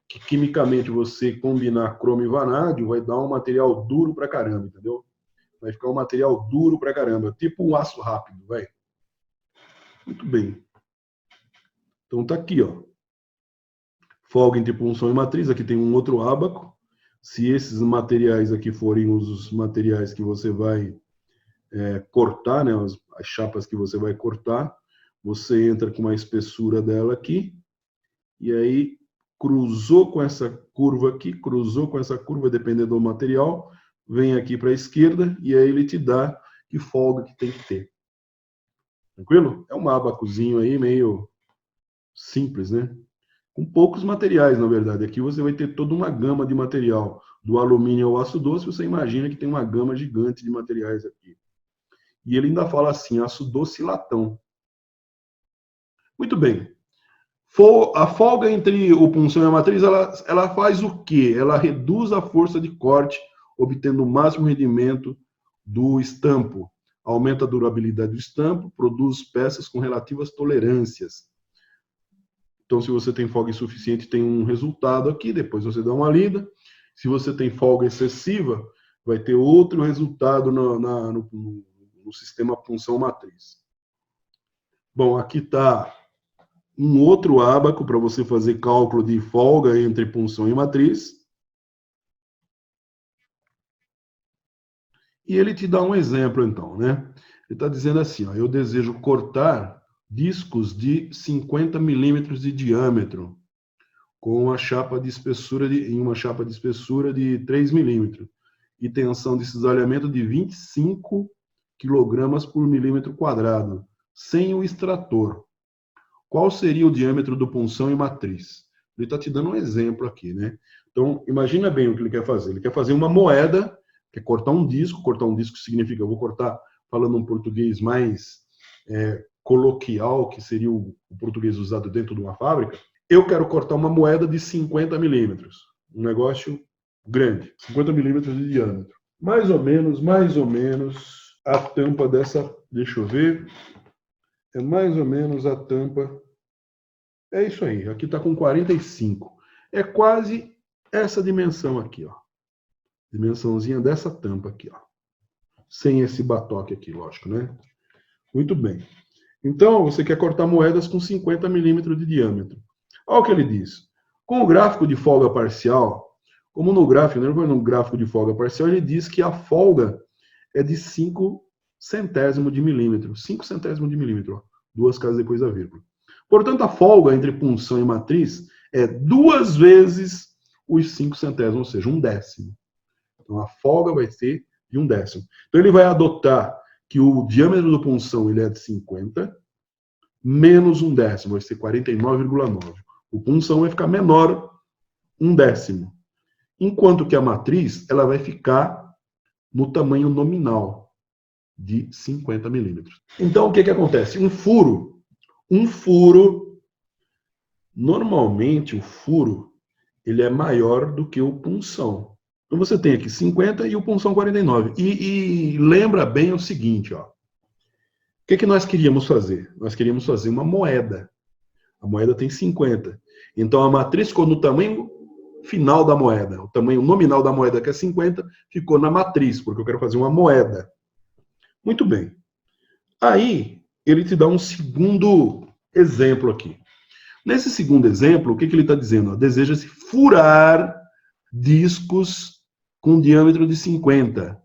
que quimicamente você combinar cromo e vanádio, vai dar um material duro pra caramba, entendeu? Vai ficar um material duro pra caramba, tipo um aço rápido, vai. Muito bem. Então tá aqui, ó. Folga entre punção e matriz, aqui tem um outro ábaco. Se esses materiais aqui forem os materiais que você vai cortar, né, as chapas que você vai cortar, você entra com uma espessura dela aqui, e aí cruzou com essa curva aqui, cruzou com essa curva, dependendo do material, vem aqui para a esquerda, e aí ele te dá que folga que tem que ter. Tranquilo? É um abacozinho aí meio simples, né? Com poucos materiais, na verdade. Aqui você vai ter toda uma gama de material. Do alumínio ao aço doce, você imagina que tem uma gama gigante de materiais aqui. E ele ainda fala assim, aço doce e latão. Muito bem. A folga entre o punção e a matriz, ela faz o quê? Ela reduz a força de corte, obtendo o máximo rendimento do estampo. Aumenta a durabilidade do estampo, produz peças com relativas tolerâncias. Então, se você tem folga insuficiente, tem um resultado aqui, depois você dá uma lida. Se você tem folga excessiva, vai ter outro resultado no sistema punção-matriz. Bom, aqui está um outro ábaco para você fazer cálculo de folga entre punção e matriz. E ele te dá um exemplo, então, né? Ele está dizendo assim, ó, eu desejo cortar discos de 50 milímetros de diâmetro com uma chapa de espessura em uma chapa de espessura de 3 milímetros e tensão de cisalhamento de 25 quilogramas por milímetro quadrado, sem o extrator. Qual seria o diâmetro do punção e matriz? Ele está te dando um exemplo aqui, né? Então, imagina bem o que ele quer fazer. Ele quer fazer uma moeda, quer cortar um disco. Cortar um disco significa, eu vou cortar, falando um português mais coloquial, que seria o português usado dentro de uma fábrica. Eu quero cortar uma moeda de 50 milímetros. Um negócio grande. 50 milímetros de diâmetro. Mais ou menos, a tampa dessa... Deixa eu ver. É mais ou menos a tampa. É isso aí. Aqui está com 45. É quase essa dimensão aqui, ó. Dimensãozinha dessa tampa aqui, ó. Sem esse batoque aqui, lógico, né? Muito bem. Então, você quer cortar moedas com 50 milímetros de diâmetro. Olha o que ele diz. Com o gráfico de folga parcial, como no gráfico de folga parcial, ele diz que a folga é de 5 centésimos de milímetro. 5 centésimos de milímetro, ó. Duas casas depois da vírgula. Portanto, a folga entre punção e matriz é 2 vezes os 5 centésimos, ou seja, 1/10. Então, a folga vai ser de 1/10. Então, ele vai adotar que o diâmetro do punção ele é de 50, menos 1/10, vai ser 49,9. O punção vai ficar menor 1/10. Enquanto que a matriz ela vai ficar no tamanho nominal de 50 milímetros. Então, o que acontece? Um furo, normalmente o furo, ele é maior do que o punção. Então, você tem aqui 50 e o punção 49. E lembra bem o seguinte, ó. O que nós queríamos fazer? Nós queríamos fazer uma moeda. A moeda tem 50. Então, a matriz ficou no tamanho final da moeda. O tamanho nominal da moeda, que é 50, ficou na matriz, porque eu quero fazer uma moeda. Muito bem. Aí, ele te dá um segundo exemplo aqui. Nesse segundo exemplo, o que ele está dizendo? Deseja-se furar discos com diâmetro de 50,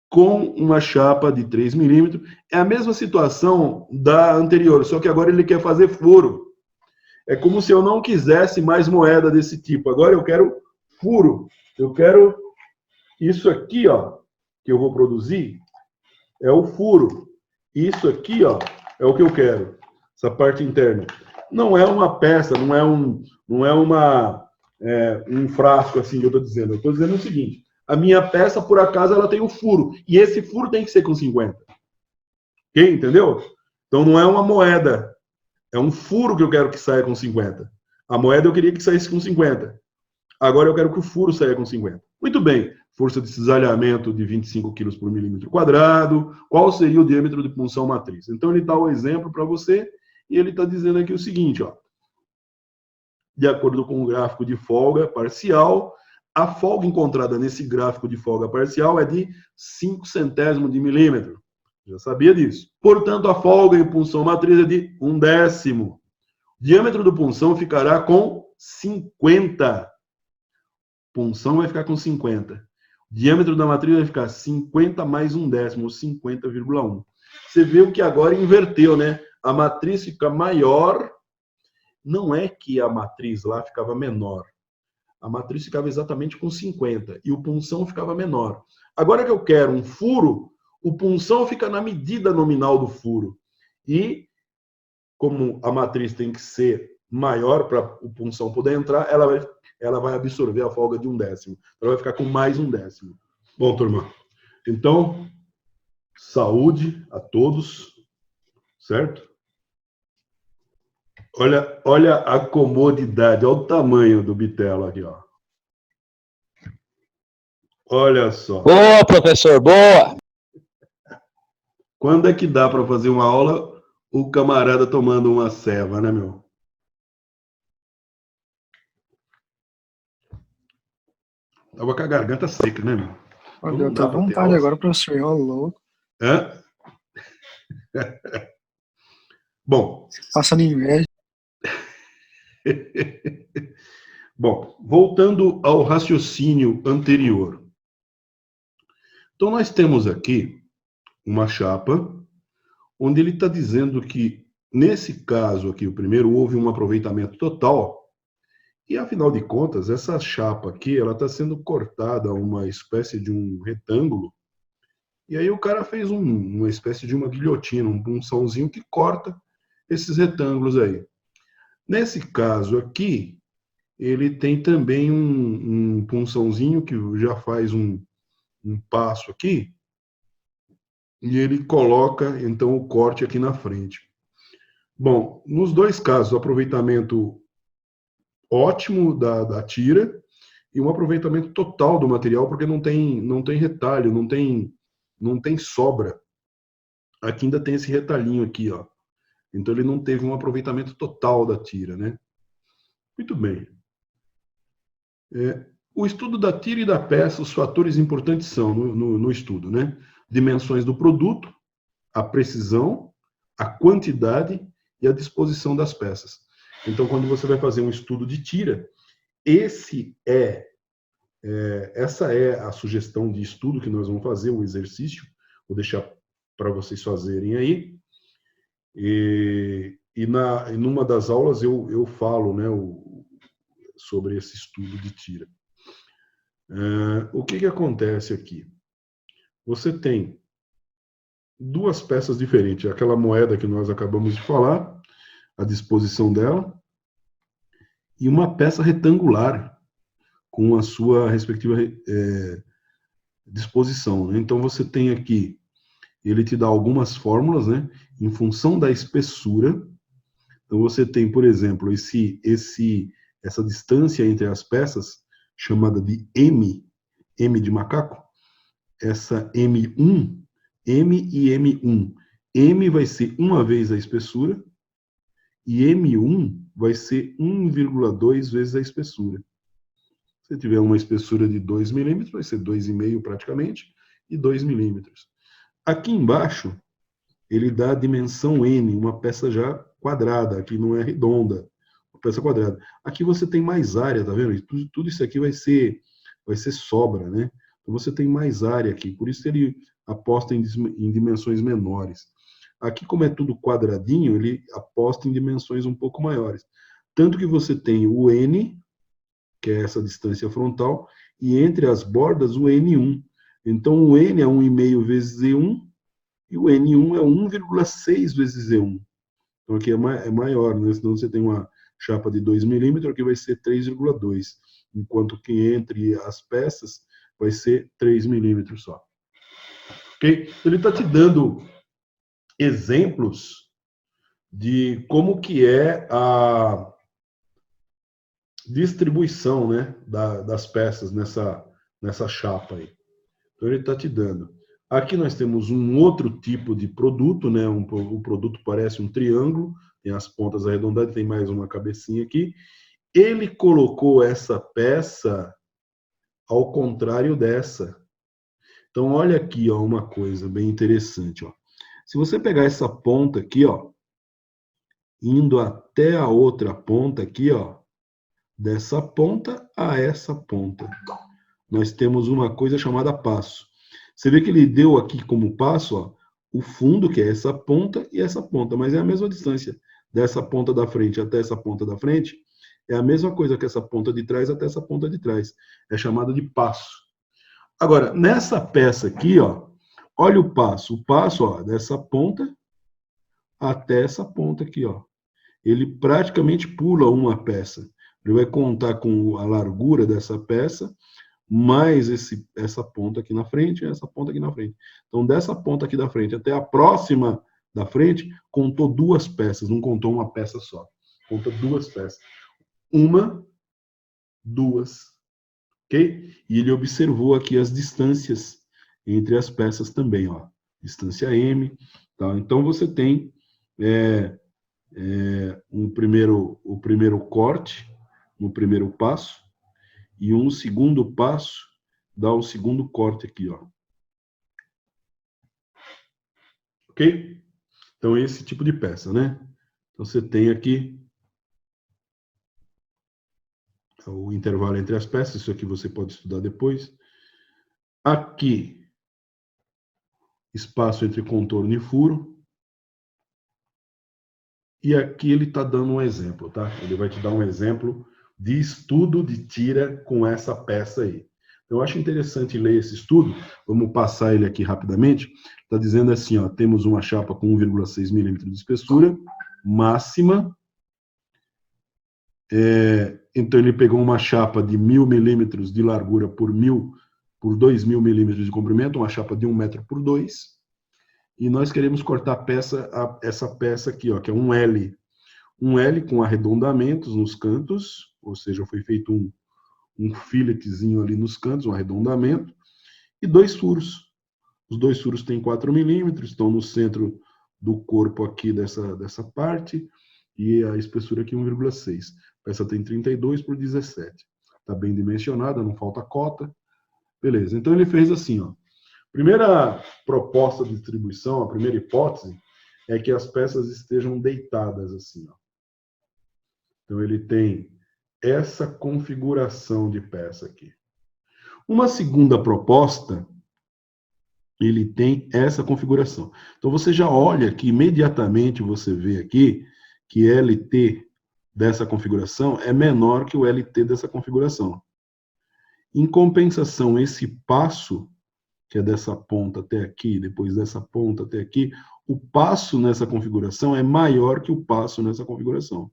com uma chapa de 3 milímetros. É a mesma situação da anterior, só que agora ele quer fazer furo. É como se eu não quisesse mais moeda desse tipo. Agora eu quero furo. Eu quero isso aqui, ó, que eu vou produzir, é o furo. Isso aqui, ó, é o que eu quero. Essa parte interna. Não é uma peça, não é um frasco assim que eu estou dizendo. Eu estou dizendo o seguinte: a minha peça, por acaso, ela tem um furo. E esse furo tem que ser com 50. Ok? Entendeu? Então não é uma moeda. É um furo que eu quero que saia com 50. A moeda eu queria que saísse com 50. Agora eu quero que o furo saia com 50. Muito bem. Força de cisalhamento de 25 kg por milímetro quadrado. Qual seria o diâmetro de punção matriz? Então ele dá o exemplo para você e ele está dizendo aqui o seguinte, ó. De acordo com o gráfico de folga parcial, a folga encontrada nesse gráfico de folga parcial é de 5 centésimos de milímetro. Já sabia disso. Portanto, a folga em punção matriz é de 1/10. O diâmetro do punção ficará com 50. Punção vai ficar com 50. O diâmetro da matriz vai ficar 50 mais 1/10, ou 50,1. Você viu que agora inverteu, né? A matriz fica maior. Não é que a matriz lá ficava menor. A matriz ficava exatamente com 50 e o punção ficava menor. Agora que eu quero um furo, o punção fica na medida nominal do furo. E, como a matriz tem que ser maior para o punção poder entrar, ela vai absorver a folga de 1/10. Ela vai ficar com mais 1/10. Bom, turma, então, saúde a todos, certo? Olha a comodidade, olha o tamanho do bitelo aqui, ó. Olha só.
Boa, professor, boa!
Quando é que dá para fazer uma aula o camarada tomando uma ceva, né, meu? Tava com a garganta seca, né, meu?
Então, deu até vontade agora, professor. Ó, louco.
Hã? Bom.
Passando inveja.
Bom, voltando ao raciocínio anterior. Então, nós temos aqui uma chapa, onde ele está dizendo que, nesse caso aqui, o primeiro, houve um aproveitamento total, e, afinal de contas, essa chapa aqui, ela está sendo cortada uma espécie de um retângulo, e aí o cara fez uma espécie de uma guilhotina, um punçãozinho que corta esses retângulos aí. Nesse caso aqui, ele tem também um punçãozinho que já faz um passo aqui, e ele coloca, então, o corte aqui na frente. Bom, nos dois casos, o aproveitamento ótimo da tira e um aproveitamento total do material, porque não tem retalho, não tem sobra. Aqui ainda tem esse retalhinho aqui, ó. Então ele não teve um aproveitamento total da tira, né? Muito bem. O estudo da tira e da peça, os fatores importantes são no estudo, né? Dimensões do produto, a precisão, a quantidade e a disposição das peças. Então, quando você vai fazer um estudo de tira, essa é a sugestão de estudo que nós vamos fazer, o exercício. Vou deixar para vocês fazerem aí. E numa das aulas eu falo, né, sobre esse estudo de tira. O que acontece aqui? Você tem duas peças diferentes. Aquela moeda que nós acabamos de falar, à disposição dela, e uma peça retangular com a sua respectiva disposição, né? Então você tem aqui, ele te dá algumas fórmulas, né, em função da espessura. Então você tem, por exemplo, essa distância entre as peças, chamada de M de macaco, essa M1, M e M1. M vai ser uma vez a espessura, e M1 vai ser 1,2 vezes a espessura. Se tiver uma espessura de 2 milímetros, vai ser 2,5 praticamente, e 2 milímetros. Aqui embaixo, ele dá a dimensão N, uma peça já quadrada, aqui não é redonda, uma peça quadrada. Aqui você tem mais área, tá vendo? Tudo isso aqui vai ser sobra, né? Então você tem mais área aqui, por isso ele aposta em dimensões menores. Aqui, como é tudo quadradinho, ele aposta em dimensões um pouco maiores. Tanto que você tem o N, que é essa distância frontal, e entre as bordas o N1. Então o N é 1,5 vezes Z1, e o N1 é 1,6 vezes Z1. Então aqui é maior, né? Senão você tem uma chapa de 2 milímetros, aqui vai ser 3,2, enquanto que entre as peças vai ser 3 milímetros só. Ok? Ele está te dando exemplos de como que é a distribuição, né, das peças nessa chapa aí. Então ele está te dando. Aqui nós temos um outro tipo de produto, né? O produto parece um triângulo, tem as pontas arredondadas, tem mais uma cabecinha aqui. Ele colocou essa peça ao contrário dessa. Então olha aqui, ó, uma coisa bem interessante, ó. Se você pegar essa ponta aqui, ó, indo até a outra ponta aqui, ó, dessa ponta a essa ponta, nós temos uma coisa chamada passo. Você vê que ele deu aqui como passo, ó, o fundo, que é essa ponta e essa ponta, mas é a mesma distância dessa ponta da frente até essa ponta da frente, é a mesma coisa que essa ponta de trás até essa ponta de trás. É chamada de passo. Agora, nessa peça aqui, ó, olha o passo, ó, dessa ponta até essa ponta aqui, ó. Ele praticamente pula uma peça. Ele vai contar com a largura dessa peça, mais essa ponta aqui na frente e essa ponta aqui na frente. Então, dessa ponta aqui da frente até a próxima da frente, contou duas peças, não contou uma peça só. Conta duas peças. Uma, duas. Ok? E ele observou aqui as distâncias entre as peças também, ó. Distância M. Tá? Então, você tem o primeiro corte, no primeiro passo, e um segundo passo dá o segundo corte aqui, ó. Ok? Então, esse tipo de peça, né? Então, você tem aqui o intervalo entre as peças, isso aqui você pode estudar depois. Aqui, espaço entre contorno e furo. E aqui ele está dando um exemplo, tá? Ele vai te dar um exemplo de estudo de tira com essa peça aí. Eu acho interessante ler esse estudo. Vamos passar ele aqui rapidamente. Está dizendo assim, ó, temos uma chapa com 1,6 milímetros de espessura máxima. Então ele pegou uma chapa de 1.000 milímetros de largura por 2.000 milímetros de comprimento, uma chapa de 1 metro por 2. E nós queremos cortar essa peça aqui, ó, que é um L. Um L com arredondamentos nos cantos, ou seja, foi feito um filetezinho ali nos cantos, um arredondamento, e 2 furos. Os 2 furos têm 4 milímetros, estão no centro do corpo aqui dessa parte, e a espessura aqui 1,6. A peça tem 32 por 17. Está bem dimensionada, não falta cota. Beleza, então ele fez assim, ó. Primeira proposta de distribuição, a primeira hipótese, é que as peças estejam deitadas assim, ó. Então ele tem essa configuração de peça aqui. Uma segunda proposta, ele tem essa configuração. Então você já olha que imediatamente você vê aqui que LT dessa configuração é menor que o LT dessa configuração. Em compensação, esse passo, que é dessa ponta até aqui, depois dessa ponta até aqui, o passo nessa configuração é maior que o passo nessa configuração.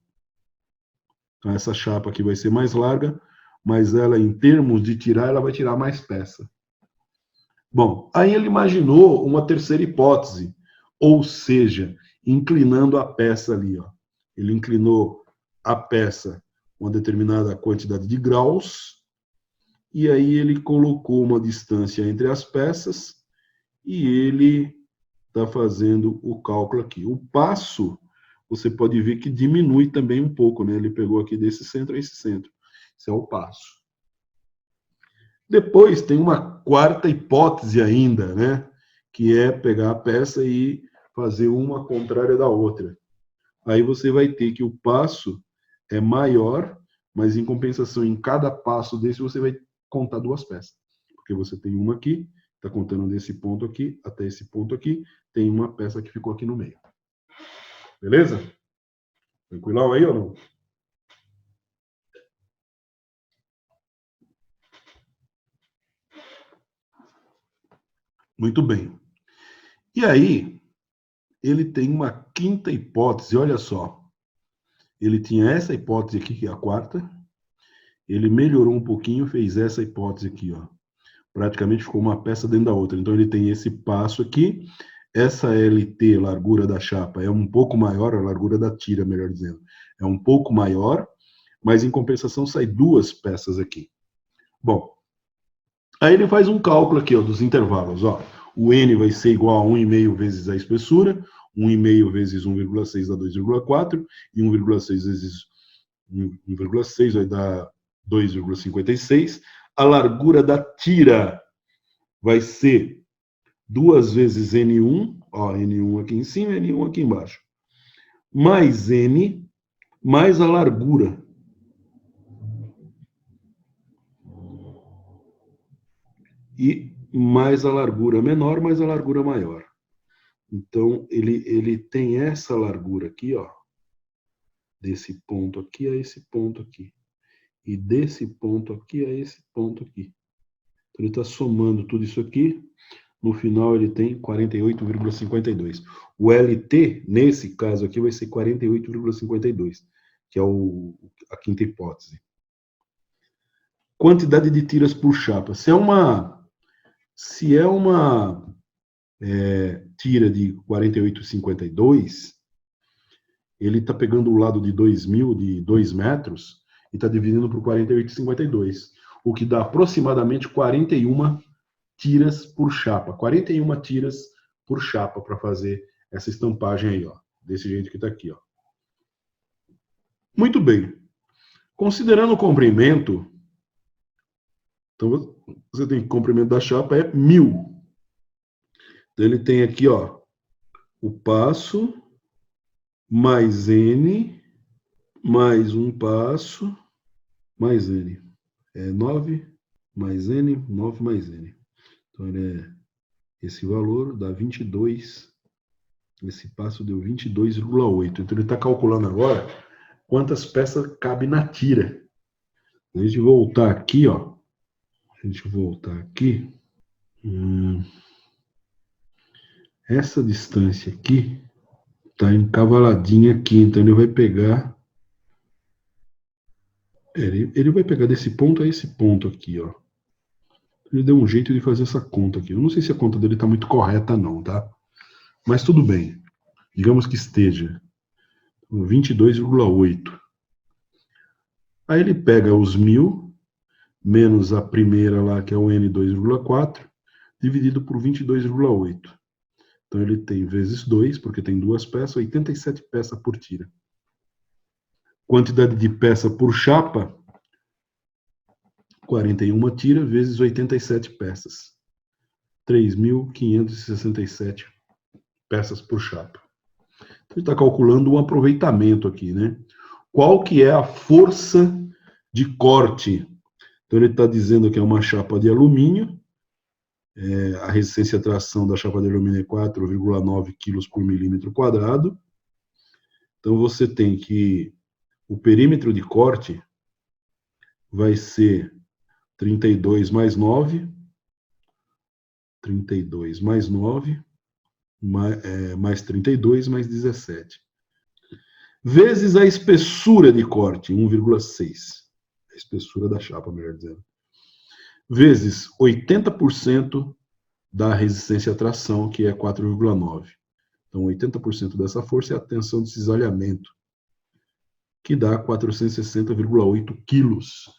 Então, essa chapa aqui vai ser mais larga, mas ela, em termos de tirar, ela vai tirar mais peça. Bom, aí ele imaginou uma terceira hipótese, ou seja, inclinando a peça ali, ó. Ele inclinou a peça uma determinada quantidade de graus, e aí ele colocou uma distância entre as peças, e ele está fazendo o cálculo aqui. O passo, você pode ver que diminui também um pouco, né? Ele pegou aqui desse centro a esse centro. Esse é o passo. Depois tem uma quarta hipótese ainda, né? Que é pegar a peça e fazer uma contrária da outra. Aí você vai ter que o passo é maior, mas em compensação, em cada passo desse, você vai contar duas peças. Porque você tem uma aqui, está contando desse ponto aqui até esse ponto aqui, tem uma peça que ficou aqui no meio. Beleza? Tranquilão aí ou não? Muito bem. E aí, ele tem uma quinta hipótese, olha só. Ele tinha essa hipótese aqui, que é a quarta. Ele melhorou um pouquinho, fez essa hipótese aqui, ó. Praticamente ficou uma peça dentro da outra. Então, ele tem esse passo aqui. Essa LT, largura da chapa, é um pouco maior, a largura da tira, melhor dizendo. É um pouco maior, mas em compensação sai duas peças aqui. Bom, aí ele faz um cálculo aqui, ó, dos intervalos, ó. O N vai ser igual a 1,5 vezes a espessura, 1,5 vezes 1,6 dá 2,4, e 1,6 vezes 1,6 vai dar 2,56. A largura da tira vai ser 2 vezes N1, ó, N1 aqui em cima, N1 aqui embaixo, mais N, mais a largura. E mais a largura menor, mais a largura maior. Então, ele tem essa largura aqui, ó, desse ponto aqui a esse ponto aqui. E desse ponto aqui a esse ponto aqui. Então, ele está somando tudo isso aqui. No final, ele tem 48,52. O LT, nesse caso aqui, vai ser 48,52, que é a quinta hipótese. Quantidade de tiras por chapa. Se é uma tira de 48,52, ele está pegando o lado de 2.000, de 2 metros, e está dividindo por 48,52, o que dá aproximadamente 41 tiras por chapa. 41 tiras por chapa para fazer essa estampagem aí, ó, desse jeito que está aqui, ó. Muito bem. Considerando o comprimento, então você tem que o comprimento da chapa é 1.000. Então, ele tem aqui, ó, o passo, mais N, mais um passo, mais N. É 9 mais N, 9 mais N. Então, esse valor dá 22. Esse passo deu 22,8. Então, ele está calculando agora quantas peças cabe na tira. A gente voltar aqui, ó. Essa distância aqui está encavaladinha aqui, então ele vai pegar. Ele vai pegar desse ponto a esse ponto aqui, ó. Ele deu um jeito de fazer essa conta aqui. Eu não sei se a conta dele está muito correta, não, tá? Mas tudo bem. Digamos que esteja 22,8. Aí ele pega os 1.000, menos a primeira lá, que é o N2,4, dividido por 22,8. Então, ele tem vezes 2, porque tem duas peças, 87 peças por tira. Quantidade de peça por chapa, 41 tira vezes 87 peças. 3.567 peças por chapa. Então, ele está calculando um aproveitamento aqui, né? Qual que é a força de corte? Então, ele está dizendo que é uma chapa de alumínio. A resistência à tração da chapa de alumínio é 4,9 kg por milímetro quadrado. Então, você tem que o perímetro de corte vai ser 32 mais 9, 32 mais 9, mais 32 mais 17. Vezes a espessura de corte, 1,6. A espessura da chapa, melhor dizendo. Vezes 80% da resistência à tração, que é 4,9. Então, 80% dessa força é a tensão de cisalhamento, que dá 460,8 quilos.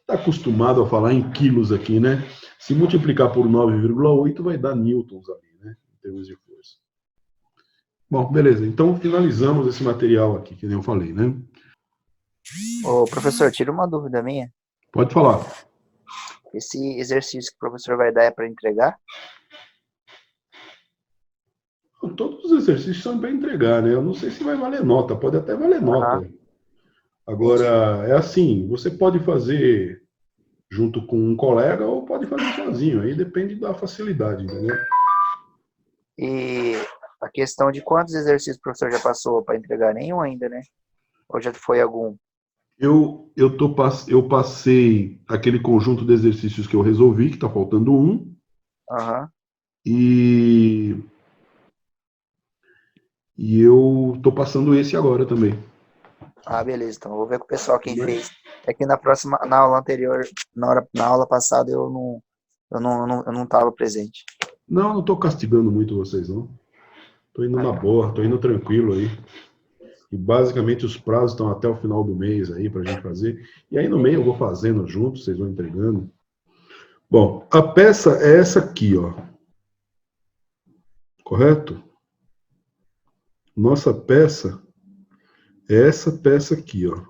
Está acostumado a falar em quilos aqui, né? Se multiplicar por 9,8 vai dar newtons ali, né? Em termos de força. Bom, beleza. Então, finalizamos esse material aqui, que nem eu falei, né?
Ô, professor, tira uma dúvida minha.
Pode falar.
Esse exercício que o professor vai dar é para entregar?
Todos os exercícios são para entregar, né? Eu não sei se vai valer nota, pode até valer nota. Agora, é assim, você pode fazer junto com um colega ou pode fazer sozinho, aí depende da facilidade, entendeu?
E a questão de quantos exercícios o professor já passou para entregar? Nenhum ainda, né? Ou já foi algum?
Eu passei aquele conjunto de exercícios que eu resolvi, que está faltando um, e eu estou passando esse agora também.
Ah, beleza. Então eu vou ver com o pessoal quem fez. É que na aula anterior, na aula passada, eu não estava presente.
Não estou castigando muito vocês, não. Estou indo na boa, estou indo tranquilo aí. E basicamente os prazos estão até o final do mês aí para a gente fazer. E aí no meio eu vou fazendo junto, vocês vão entregando. Bom, a peça é essa aqui, ó. Correto? Nossa peça é essa peça aqui, ó.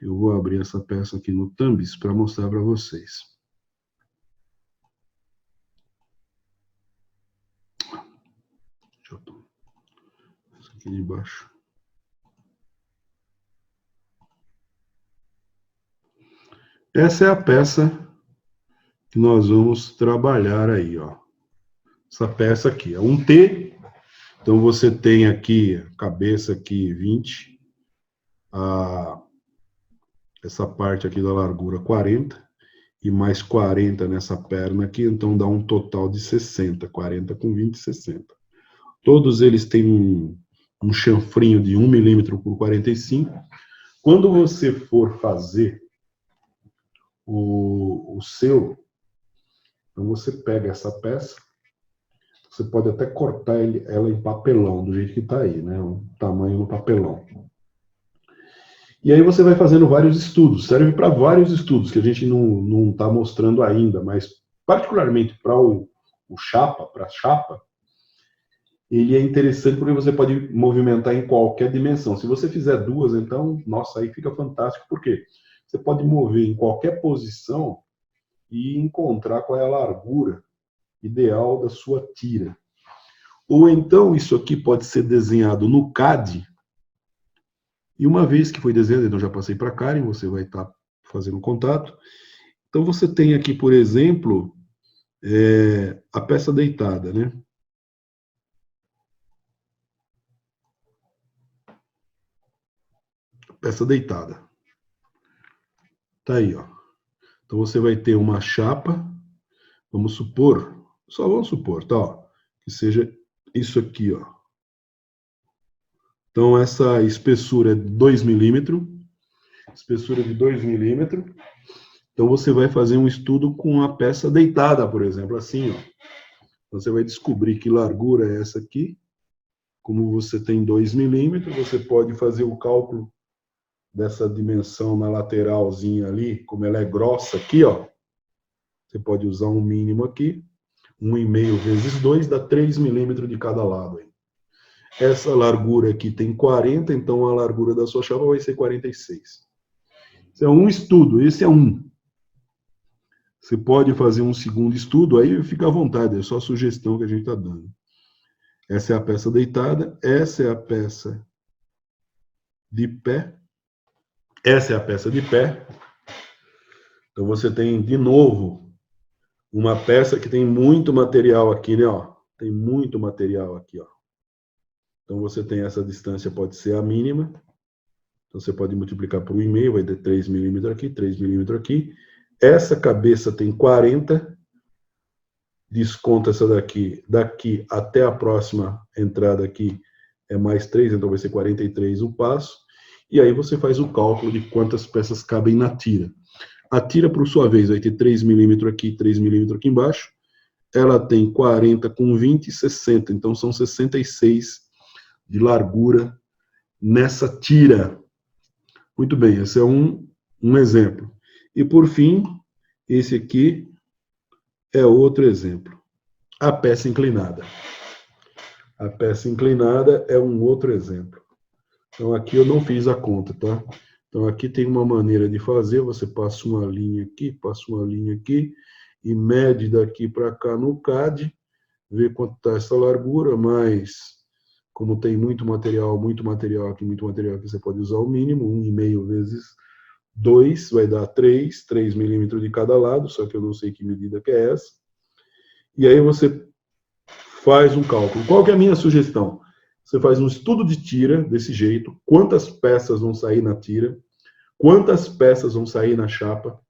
Eu vou abrir essa peça aqui no Thumbs para mostrar para vocês. Deixa eu tomar essa aqui de baixo. Essa é a peça que nós vamos trabalhar aí, ó. Essa peça aqui é um T. Então você tem aqui a cabeça aqui 20, essa parte aqui da largura 40 e mais 40 nessa perna aqui, então dá um total de 60, 40 com 20, 60. Todos eles têm um chanfrinho de 1 milímetro por 45. Quando você for fazer o seu, então você pega essa peça, você pode até cortar ela em papelão, do jeito que está aí, né? O tamanho do papelão. E aí você vai fazendo vários estudos, serve para vários estudos que a gente não está mostrando ainda, mas particularmente para o chapa, para a chapa, ele é interessante porque você pode movimentar em qualquer dimensão. Se você fizer duas, então, nossa, aí fica fantástico, porque você pode mover em qualquer posição e encontrar qual é a largura ideal da sua tira. Ou então, isso aqui pode ser desenhado no CAD, e uma vez que foi desenhado, então já passei para a Karen, você vai estar fazendo contato. Então você tem aqui, por exemplo, a peça deitada, né? Peça deitada. Tá aí, ó. Então você vai ter uma chapa, vamos supor, só vamos supor, tá, ó, que seja isso aqui, ó. Então essa espessura é 2 milímetros, espessura de 2 milímetros. Então você vai fazer um estudo com a peça deitada, por exemplo, assim, ó. Então você vai descobrir que largura é essa aqui. Como você tem 2 milímetros, você pode fazer o cálculo dessa dimensão na lateralzinha ali, como ela é grossa aqui, ó. Você pode usar um mínimo aqui, 1,5 vezes 2 dá 3 milímetros de cada lado aí. Essa largura aqui tem 40, então a largura da sua chapa vai ser 46. Isso é um estudo, esse é um. Você pode fazer um segundo estudo, aí fica à vontade, é só sugestão que a gente está dando. Essa é a peça deitada, essa é a peça de pé, essa é a peça de pé. Então você tem, de novo, uma peça que tem muito material aqui, né? Ó. Tem muito material aqui, ó. Então você tem essa distância, pode ser a mínima. Então, você pode multiplicar por 1,5, vai ter 3 milímetros aqui, 3 milímetros aqui. Essa cabeça tem 40, desconta essa daqui, daqui até a próxima entrada aqui é mais 3, então vai ser 43 o passo. E aí você faz o cálculo de quantas peças cabem na tira. A tira, por sua vez, vai ter 3 milímetros aqui, 3 milímetros aqui embaixo. Ela tem 40 com 20 e 60, então são 66 de largura nessa tira. Muito bem, esse é um exemplo. E por fim, esse aqui é outro exemplo. A peça inclinada. A peça inclinada é um outro exemplo. Então aqui eu não fiz a conta, tá? Então aqui tem uma maneira de fazer, você passa uma linha aqui, e mede daqui para cá no CAD, vê quanto está essa largura, mas como tem muito material aqui, você pode usar o mínimo, 1,5 vezes 2, vai dar 3 milímetros de cada lado, só que eu não sei que medida que é essa. E aí você faz um cálculo. Qual que é a minha sugestão? Você faz um estudo de tira desse jeito, quantas peças vão sair na tira, quantas peças vão sair na chapa.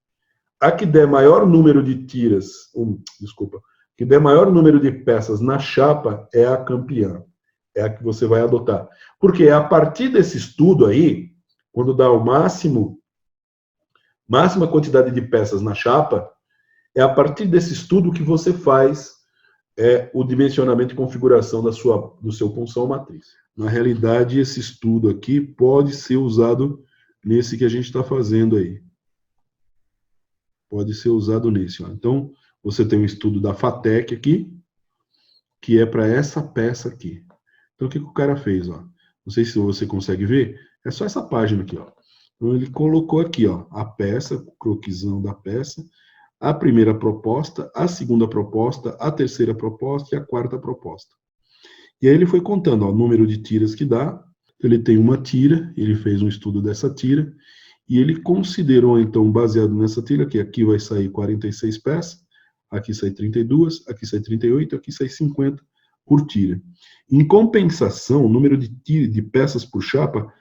A que der maior número de tiras, que der maior número de peças na chapa é a campeã. É a que você vai adotar. Porque a partir desse estudo aí, quando dá o máxima quantidade de peças na chapa, é a partir desse estudo que você faz o dimensionamento e configuração do seu punção matriz. Na realidade, esse estudo aqui pode ser usado nesse que a gente está fazendo aí. Pode ser usado nesse. Ó. Então, você tem um estudo da FATEC aqui, que é para essa peça aqui. Então, o que o cara fez? Ó? Não sei se você consegue ver, é só essa página aqui. Ó. Então, ele colocou aqui ó, a peça, o croquisão da peça, a primeira proposta, a segunda proposta, a terceira proposta e a quarta proposta. E aí ele foi contando ó, o número de tiras que dá. Ele tem uma tira, ele fez um estudo dessa tira, e ele considerou, então, baseado nessa tira, que aqui vai sair 46 peças, aqui sai 32, aqui sai 38, aqui sai 50 por tira. Em compensação, o número de peças por chapa,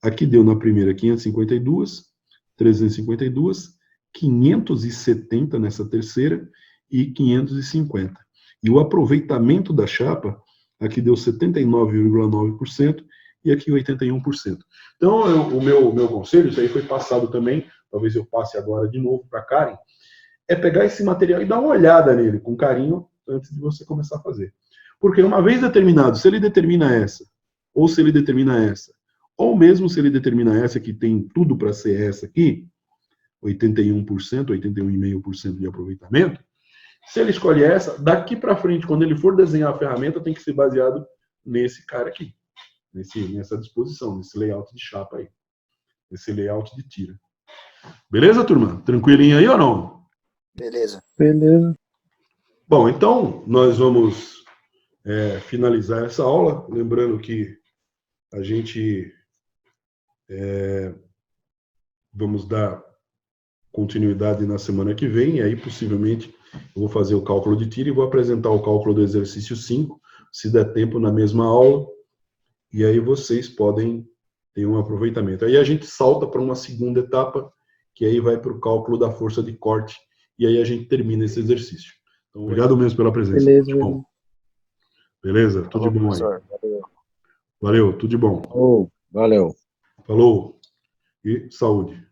aqui deu na primeira 552, 352, 570 nessa terceira e 550. E o aproveitamento da chapa, aqui deu 79,9% e aqui 81%. Então, o meu conselho, isso aí foi passado também, talvez eu passe agora de novo para a Karen, é pegar esse material e dar uma olhada nele com carinho antes de você começar a fazer. Porque uma vez determinado, se ele determina essa, ou se ele determina essa, ou mesmo se ele determina essa que tem tudo para ser essa aqui, 81%, 81,5% de aproveitamento, se ele escolhe essa, daqui para frente, quando ele for desenhar a ferramenta, tem que ser baseado nesse cara aqui, nessa disposição, nesse layout de chapa aí, nesse layout de tira. Beleza, turma? Tranquilinho aí ou não?
Beleza.
Beleza.
Bom, então, nós vamos finalizar essa aula, lembrando que a gente vamos dar continuidade na semana que vem, e aí possivelmente eu vou fazer o cálculo de tira e vou apresentar o cálculo do exercício 5, se der tempo na mesma aula, e aí vocês podem ter um aproveitamento. Aí a gente salta para uma segunda etapa, que aí vai para o cálculo da força de corte, e aí a gente termina esse exercício. Então, obrigado mesmo pela presença.
Beleza,
tudo de bom. Beleza? Tudo de bom aí.
Valeu.
Valeu, tudo de bom.
Valeu.
Falou e saúde.